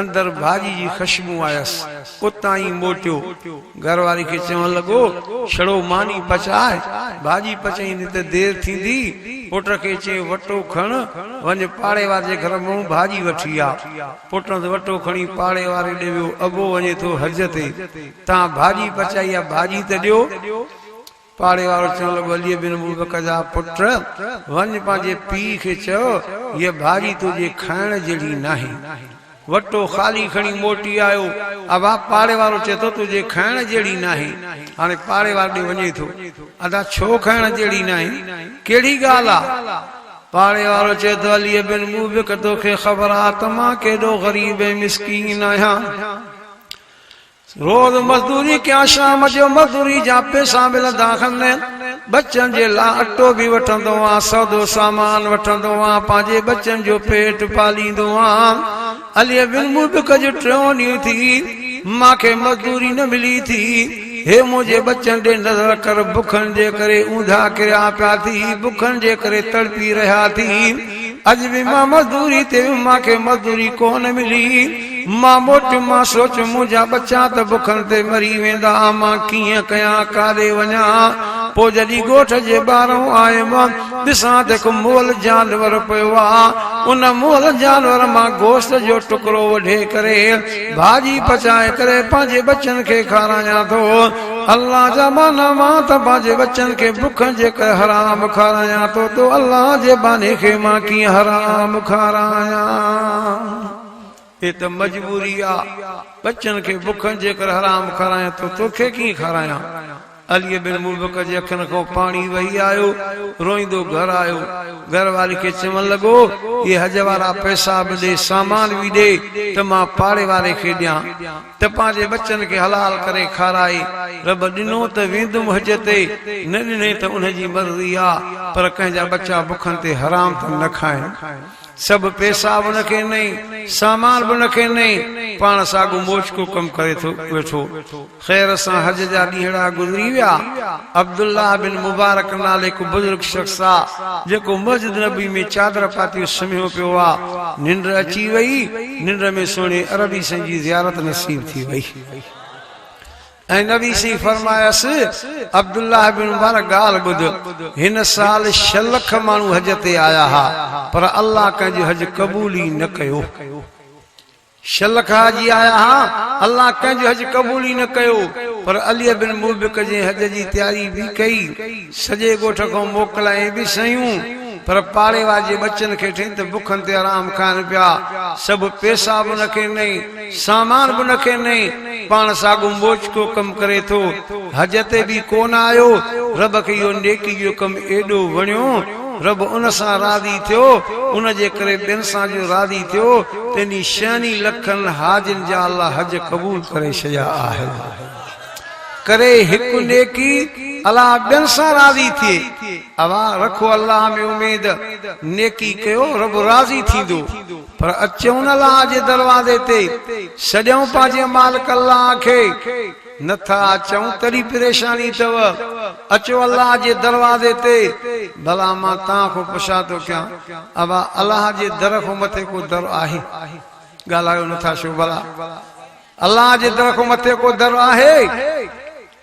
अंदर भाजी जी ख़ुशबू आयसि उतां ई मोटियो घरवारी खे चवण लॻो छड़ो मानी पचाए भाजी पचाईंदी त देर थींदी पुट खे चए वटो खण वञ पाड़े वार जे घर मां भाजी वठी आ पुट वटो खणी पाड़े वारे ॾे वियो अबो वञे थो हज ते तव्हां भाजी पचाई आहे भाजी त ॾियो पाड़े वारो चवण लॻो अली बिन मूबक जा पुट वञ पंहिंजे पीउ खे चओ हीअ भाजी तुंहिंजे खाइण जहिड़ी नाहे वटो खाली खणी मोटी आयो अब पाड़े वारो चए थो तुंहिंजे खाइण जहिड़ी नाहे हाणे पाड़े वारे ॾे वञे थो अदा छो खाइण जहिड़ी नाहे कहिड़ी ॻाल्हि आहे पाड़े वारो चए थो अली बिन मूबक तोखे ख़बर आहे त मां केॾो ग़रीब ऐं मिसकीन आहियां रोज मजदूरी क्या शाम जो मजदूरी जा पैसा मिलंदा आहिनि बच्चन जे लाइ अटो भी वठंदो आहियां सौदो सामान वठंदो आहियां पंहिंजे बच्चन जो पेट पालींदो आहियां अली बिन मूबक जो टियों ॾींहुं थी मांखे मजदूरी न मिली थी हे मुंहिंजे बच्चन ॾे नज़र कर बुखनि जे करे ऊंधा किरिया पिया थी बुखनि जे करे तड़पी रहिया थी अॼु बि मां मजदूरी ते मांखे मजदूरी कोन मिली मां मोट मां सोच मुंहिंजा बच्चा त बुखनि ते मरी वेंदा मां कीअं कयां काॾे वञा पोइ जॾहिं ॻोठ जे ॿाहिरां आयुमि ॾिसां त हिकु मोल जानवर पियो आहे उन मोल जानवर मां गोश्त जो टुकड़ो वढे करे भाॼी पचाए करे पंहिंजे बच्चनि खे खारायां थो अल्लाह जा माना मां त पंहिंजे बच्चनि खे बुखनि जे करे हराम खारायां थो तो अल्लाह जे बाने खे मां कीअं हराम खारायां ये तो मजबूरी आ बच्चन के बुखन जे कर हराम खाराया तो तोखे की खाराया अली बिन मुबक जे अखन को पानी वही आयो रोईंदो घर आयो घर वाली के चवण लगो ये हज वाला पैसा भी दे सामान भी दे त मां पाड़े वाले के दियां त पांजे बच्चन के हलाल करे खाराई रब दिनो त वेंदुम हज ते न दिने त उन जी मर्जी आ पर कंहिंजा बच्चा बुखन ते हराम त न खाइन सब पैसा बि उनखे नहीं सामान बि उनखे नहीं पाण साॻो मोच को कम करे थो वेठो ख़ैर सां हज जा ॾींहड़ा गुज़री विया अब्दुल्लाह बिन मुबारक नाले को बुजुर्ग शख्स आहे जेको मस्जिद नबी में चादर पाती सुम्हियो पियो आहे निंड अची वई निंड में सुहिणे अरबी साईं जी ज़ियारत नसीब थी वई ऐं नबी साईं फरमायस अब्दुल्लाह बिन मुबारक ॻाल्हि ॿुध हिन साल 6 लख माण्हू हज ते आया हा पर अल्लाह कंहिंजो हज क़बूल ई न कयो 6 लख हाजी आया हा अल्लाह कंहिंजो हज क़बूल ई न कयो पर अली बिन मुबक जे हज जी तैयारी भी कई सॼे ॻोठ खां मोकिलाए भी सयूं पर पाड़े वाजे बच्चन के ठिन त बुखन ते आराम खान पिया सब पैसा भी उनखे नहीं सामान भी उनखे नहीं पाण साॻो मोच को कम करे थो हज ते भी कोन आयो रब खे इहो नेकी जो कम एॾो वणियो रब उन सां राज़ी थियो उन जे करे ॿियनि सां जो राज़ी थियो तेनी 6 लखन हाजिन जा अल्लाह हज क़बूल करे छॾिया आहे करे हिकु नेकी अल्लाह ॿियनि सां राज़ी थिए अवा रखो अल्लाह में उम्मीद नेकी कयो रब राज़ी थींदो पर अचूं न अल्लाह जे दरवाज़े ते सॼऊं पंहिंजे मालिक अल्लाह खे नथा अचूं तॾहिं परेशानी अथव अचो अल्लाह जे दरवाज़े ते भला मां तव्हां खां पुछां थो कयां अवा अल्लाह जे दर खां मथे को दर आहे ॻाल्हायो नथा छो भला अल्लाह जे दर खां मथे को दर आहे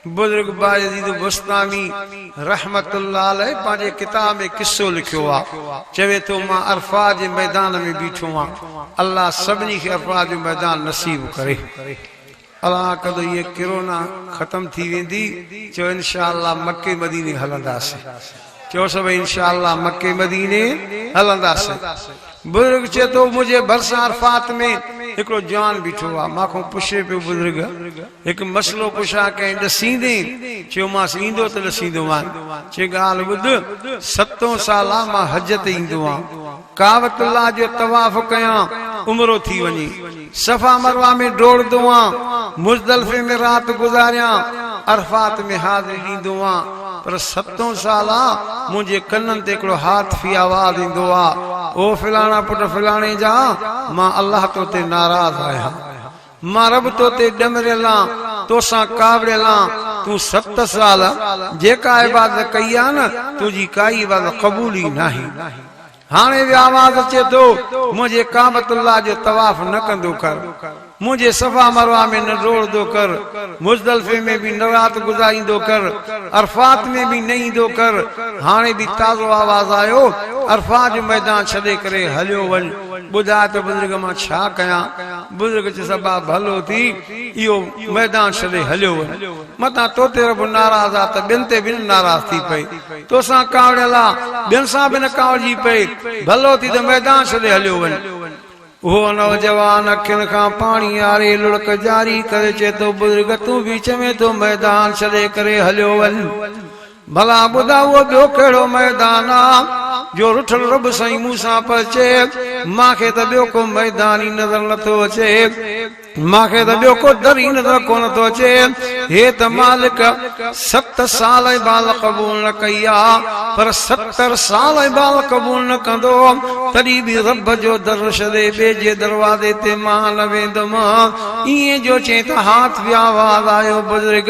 बुजुर्ग बायजीद बुस्तामी रहमतुल्लाह अलैह पंहिंजे किताब में किस्सो लिखियो आहे चवे थो मां अरफात जे मैदान में बीठो आहियां अल्लाह सभिनी खे अरफात जो मैदान नसीब करे अल्लाह कदो ये कोरोना खत्म थी वेंदी चो इंशाअल्लाह मक्के मदीने हलंदासीं चो सब इंशाअल्लाह मक्के मदीने हलंदासीं बुजुर्ग चए तो मुझे भरसा अरफात में हिकिड़ो जवान बीठो आहे मां पुछे पियो बुजुर्ग हिकु मसलो पुछा कंहिं ॾसींदे चयोमांसि ईंदो त ॾसींदोमान चए ॻाल्हि ॿुध 7 साल मां हज ते ईंदो आहियां काबतुल्लाह जो तवाफ़ कयां उमरो थी वञे सफ़ा मरवा में डोड़दो आहियां मुज़दलिफ़े में राति गुज़ारियां अरफात में हाज़िरी ॾींदो आहियां पर 7 साल मुझे कन्नन ते हिकिड़ो हाथ फी आवाज़ ईंदो आहे ओ फिलाना पुट फिलाणे जा मां अल्लाह तो ते नाराज़ आहियां मां रब तो ते ॾमरियल आहियां तोसां कावड़ियल आहियां तूं 7 साल जेका इबादत कई आहे न तुंहिंजी काई इबादत क़बूल ई नाहे हाणे भी आवाज़ अचे तो मुझे काबतुल्लाह जो तवाफ न कंदो कर मुझे सफा मरवा में न डोड़दो कर मुज़दलिफ़े में भी न रात गुजारींदो कर अरफात में भी न ईंदो कर हाणे भी ताज़ो आवाज़ आयो अरफात जो मैदान छॾे करे हलियो वञ ॿुधा त बुजुर्ग मां छा कयां बुजुर्ग चए सबा भलो थी इहो मैदान छॾे हलियो वञ मतां तो ते रब नाराज़ आहे त ॿियनि ते बि नाराज़ थी पई तोसां कावड़ियल आहे ॿियनि सां बि न कावड़जी पई भलो थी त मैदान छॾे हलियो वञ वो नौजवान अखियुनि खां पाणी आरे लुड़क जारी करे चए तो बुजुर्ग तूं भी चवे तो मैदान छॾे करे हलियो वञ भला ॿुधा उहो ॿियो कहिड़ो मैदान आहे जो रुठल रब साईं मूंसां पचे मांखे त ॿियो को मैदान ई नज़र नथो अचे मांखे त ॿियो को दर ई नज़र कोन थो अचे हे त मालिक 7 साल इबादत क़बूल न कई आहे पर 70 साल इबादत क़बूल न कंदो तॾहिं बि रब जो दर छॾे ॿिए जे दरवाज़े ते मां न वेंदुमि ईअं जो चए त हाथ बि आवाज़ आयो बुजुर्ग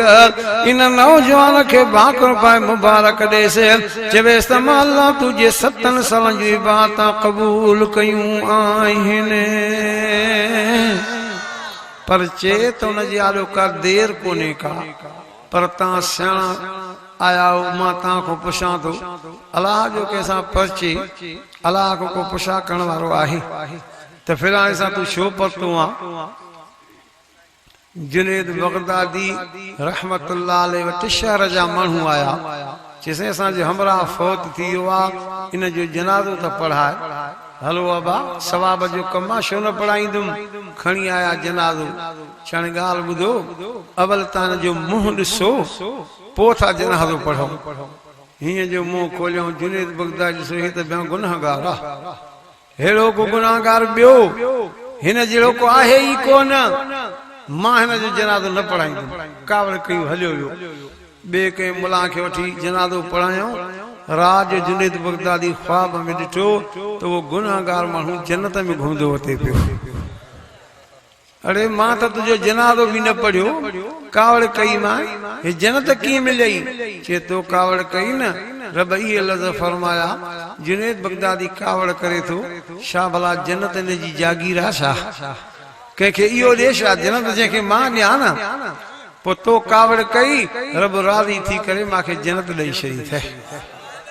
इन नौजवान खे भाकुर पाए मुबारक ॾेसि चवेसि त मां अल्लाह तुंहिंजे 7 सालनि जी इबादत क़बूल कयूं आहिनि पर चए तो न जी आलो का देर कोने का पर ता सियाणा आया मां ता को पुछां तो अल्लाह जो कैसा पर्चे अल्लाह को पुछा करण वारो आहे त फिलहाल सां तू छो पतो आ जुनेद बगदादी रहमतुल्लाह अलैहि वटि शहर जा माण्हू आया जैसे असां जो हमरा फौत थी वियो आहे इन जो जनाज़ो त पढ़ाए हलो अबा सवाब जो कमा छो न पढ़ाईंदुम खणी आया जनाज़ो छण ॻाल्हि ॿुधो अवल तान जो मुंहुं ॾिसो पोथा जनाज़ो पढ़ो हीअं जो मुंहुं खोलियो जुनेद बगदादी ॾिसो हे त ॿियो गुनाहगार आहे हेड़ो को गुनाहगार ॿियो हिन जहिड़ो को आहे ई कोन मां हिन जो जनाज़ो न पढ़ाईंदुमि कावड़ कयूं हलियो वियो ॿिए कंहिं मुला खे वठी जनाज़ो पढ़ायूं रात जो जुनेद बगदादी ख्वाब में ॾिठो त उहो गुनाहगार माण्हू जन्नत में घुमंदो अचे पियो अरे मां त तुंहिंजो जनाज़ो बि न पढ़ियो कावड़ कई मां हे जन्नत कीअं मिलई चए तो कावड़ कई न रब इहे लफ़्ज़ फरमाया जुनेद बगदादी कावड़ करे थो छा भला जन्नत इन जी जागीर आहे छा कंहिंखे इहो ॾे छा जन्नत जंहिंखे मां ॾियां न पोइ तो कावड़ कई रब राज़ी थी करे मूंखे जन्नत ॾेई छॾी थे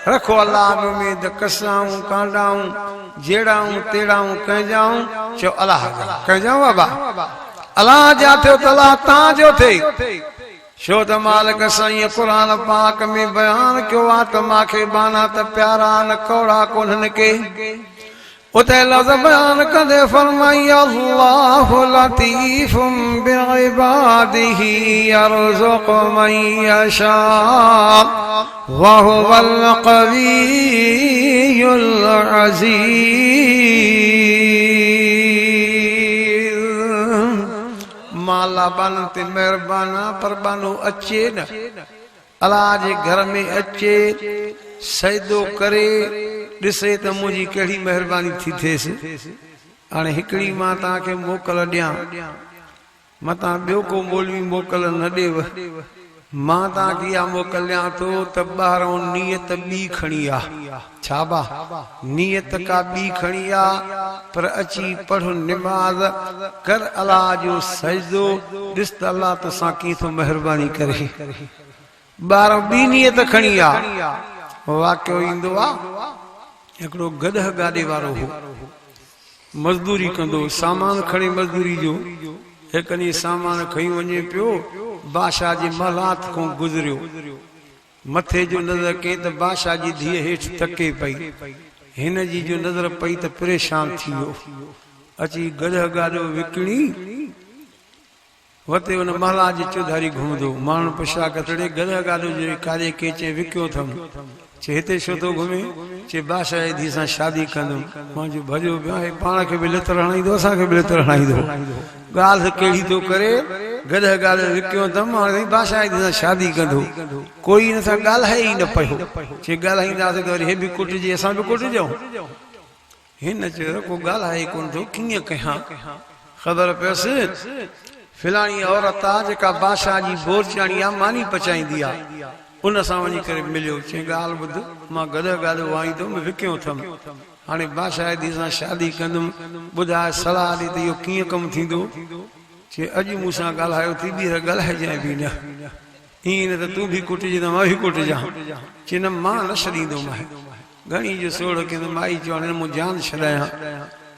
रखो अल्लाह में द कसाऊं कांडाऊं जेड़ाऊं तेड़ाऊं कंहिंजाऊं चओ अल्लाह कंहिंजाऊं बाबा अल्लाह जा थियो त अल्लाह तव्हां जो थे छो त मालिक साईं क़ुरान पाक में बयान कयो आहे त मूंखे बाना त प्यारा न कौड़ा कोन्हनि के उते लफ़्ज़ बयान कंदे फरमाई अल्लाहु लतीफुम बिइबादिही यरज़ुक़ु मन यशा व हुवल क़वियुल अज़ीज़ माला बान ते मेहरबाना पर बानो अचे न अल्लाह जे घर में अचे सजदो करे ॾिसे त मुंहिंजी कहिड़ी महिरबानी थी थिएसि हाणे हिकिड़ी मां तव्हांखे मोकल ॾियां मतां ॿियो को मौलवी मोकल न ॾेव मां तव्हांखे इहा मोकल ॾियां थो त ॿाहिरों नियत ॿी खणी आहे छा बा नियत का ॿी खणी आहे पर अची पढ़ निमाज़ कर अल्लाह जो सजदो ॾिस त अल्लाह तोसां कीअं थो महिरबानी करे ॿाहिरों ॿी नियत खणी आहे वाकियो ईंदो आहे हिकिड़ो गॾह गाॾे वारो हो मज़दूरी कंदो सामान खणी मज़दूरी जो हिकु ॾींहुं सामान खणी वञे पियो बादशाह जे महलात खां गुज़रियो मथे जो नज़र कई त बादशाह जी धीअ हेठि तके पई हिन जी जो नज़र पई त परेशान थी वियो अची गॾह गाॾो विकिणी वते उन महला जे चौधारी घुमंदो माण्हू पुछा कतड़े गॾह गाॾो जो काॾे के चए विकियो अथमि चे हिते छो थो घुमे चे बादशाह जी धीअ सां शादी कंदुमि मुंहिंजो भॼो पियो आहे पाण खे बि लितर हणाईंदो असांखे बि लितर हणाईंदो ॻाल्हि कहिड़ी थो करे गॾह गाॾो विकियो अथमि हाणे बादशाह जी धीअ सां शादी कंदो कोई हिन सां ॻाल्हाए ई न पियो चे ॻाल्हाईंदासीं त वरी हे बि कुटिजे असां बि कुटिजऊं हिन चयो को ॻाल्हाए कोन थो कीअं कयां ख़बर पियसि फिलाणी औरत आहे जेका बादशाह जी बोरचाणी आहे मानी पचाईंदी आहे उन सां वञी करे मिलियो चई ॻाल्हि ॿुध मां गॾह गाॾो वाईंदुमि विकियो अथमि हाणे बादशाह जी धीअ सां शादी कंदुमि ॿुधाए सलाह ॾे त इहो कीअं कमु थींदो चए अॼु मूंसां ॻाल्हायो थी ॿीहर ॻाल्हाइजांइ बि न ईअं न त तूं बि कुटिजे त मां बि कुटिजां चए न मां न छॾींदोमांइ घणी जो सोड़ कंदो माई चयो हाणे मूं जान छॾायां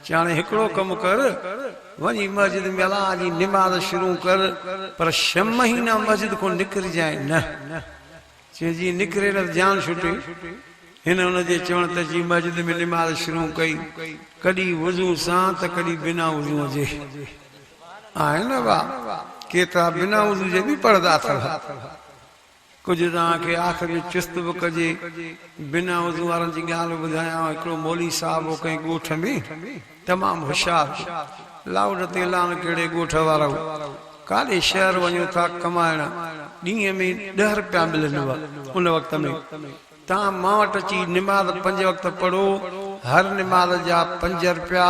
चए हाणे हिकिड़ो कमु कर वञी मस्जिद में अल्लाह जी निमाज़ शुरू कर पर 6 महीना मस्जिद खां निकिरजांइ न चए जी निकिरे न जान छुटे हिन हुनजे चवण त जी मस्जिद में निमाज़ शुरू कई कॾहिं वज़ू सां त कॾहिं बिना वज़ू जे आहे न वाह केतिरा बिना वज़ू जे बि पढ़ंदा अथव कुझु तव्हांखे आख़िरि में चुस्त बि कजे बिना वज़ू वारनि जी ॻाल्हि ॿुधायां हिकिड़ो मौली साहिब हो कंहिं ॻोठ में तमामु होशियारु लाउड ते लान कहिड़े ॻोठ वारो काॾे शहर वञो था कमाइण ॾींहं में 10 रुपया मिलनि उन वक़्त में तव्हां मां वटि अची निमाज़ 5 वक़्त पढ़ो हर निमाज़ जा 5 रुपया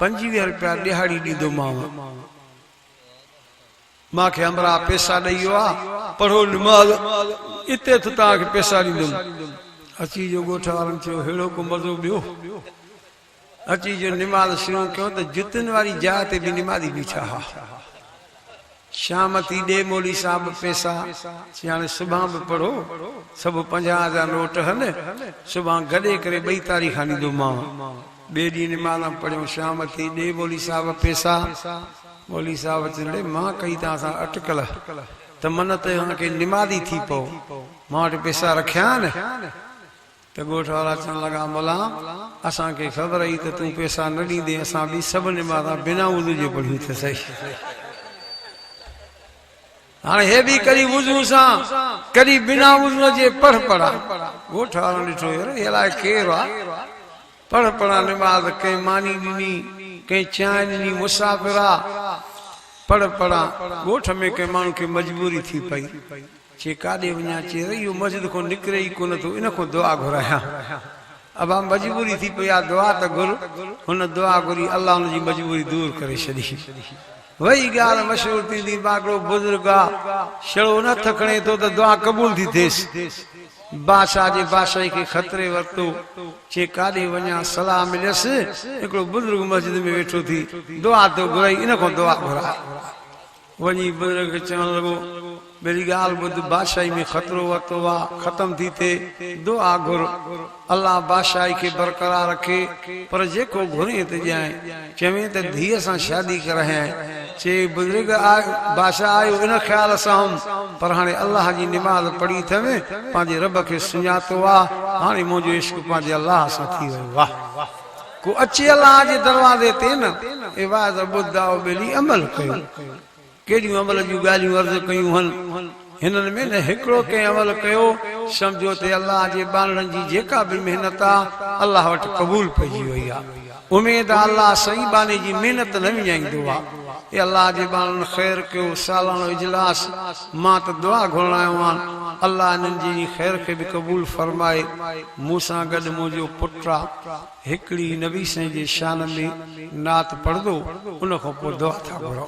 25 रुपया ॾिहाड़ी ॾींदोमांव मूंखे अमरा पैसा ॾेई वियो आहे पढ़ो निमाज़ इते त तव्हांखे पैसा ॾींदुमि अची जो ॻोठ वारनि चयो अहिड़ो को मज़ो ॿियो अची जो निमाज़ शुरू कयो त जुतियुनि वारी जाइ ते बि निमाज़ी बीठा हा शाम थी ॾे मौली साहिब पैसा चई हाणे सुभाणे बि पढ़ो सभु 50,000 नोट आहिनि सुभाणे गॾे करे 2 तारीख़ ॾींदोमांव ॿिए ॾींहुं निमाज़ पढ़ियो शाम थी ॾे मौली साहिब पैसा मौली साहिब चए मां कई तव्हां सां अटकल त मन त तव्हांखे निमाज़ी थी पओ मां वटि पैसा रखिया आहिनि त ॻोठ वारा चवण लॻा मोला असांखे ख़बर ई त तूं पैसा न ॾींदे असां बि सभु निमाज़ बिना वज़ू जे पढ़ियूं त सही हाँ हे भी करी वुजू सा करी बिना वुजू जे पढ़ पड़ा गोठ वालों ॾिठो यार अलाए केरु आहे पढ़ पढ़ा नमाज़ कहीं मानी ॾिनी कहीं चांहि ॾिनी मुसाफ़िर आहे पढ़ पढ़ा गोठ में कंहिं माण्हू खे मजबूरी थी पई चे काॾे वञा चे इहो मस्जिद खां निकिरे ई कोन थो इन खां दुआ घुरायां अब मजबूरी थी पई आहे दुआ त घुर हुन दुआ घुरी अल्लाह हुनजी मजबूरी दूर करे छॾी वही ॻाल्हि मशहूर थींदी हिकिड़ो बुज़ुर्ग आहे छड़ो न खणे थो त दुआ क़बूल थी थिएसि बादशाह जे बादशाही खे ख़तरे वरितो चे काॾे वञा सलाह मिलियसि हिकिड़ो बुज़ुर्ग मस्जिद में वेठो थी दुआ थो घुराई इन खां दुआ घुराए वञी बुज़ुर्ग चवणु लॻो मेरी ॻाल्हि ॿुध बादशाही में ख़तरो वरितो आहे ख़तम थी थिए दुआ घुर अल्लाह बादशाही खे बरक़रार रखे पर जेको घुरे त ॼाए चवे त धीअ सां शादी करायां चे बुज़ुर्ग बादशाह आयो इन ख़्याल सां पर हाणे अल्लाह जी निमाज़ पढ़ी अथव पंहिंजे रब खे सुञातो आहे हाणे मुंहिंजो इश्क पंहिंजे अल्लाह सां थी वियो आहे को अचे अल्लाह जे दरवाज़े ते न इबाद ॿुधाओ ॿेली अमल कयो केॾियूं अमल जूं ॻाल्हियूं अर्ज़ कयूं हन हिननि में न हिकिड़ो कंहिं अमल कयो सम्झो त अल्लाह जे बाणनि जी जेका बि महिनत आहे अल्लाह वटि क़बूल पइजी वई आहे उमेद आहे अल्लाह सही बाने जी महिनत न विञाईंदो आहे हे अल्लाह जे बाणनि ख़ैर कयो सालानो इजलास मां त दुआ घुरण आयो आहियां अल्लाह इन्हनि जी ख़ैर खे बि क़बूल फरमाए मूं सां गॾु मुंहिंजो पुटु आहे हिकिड़ी नबी साईं जे शान में नात पढ़ंदो उन खां पोइ दुआ था घुरो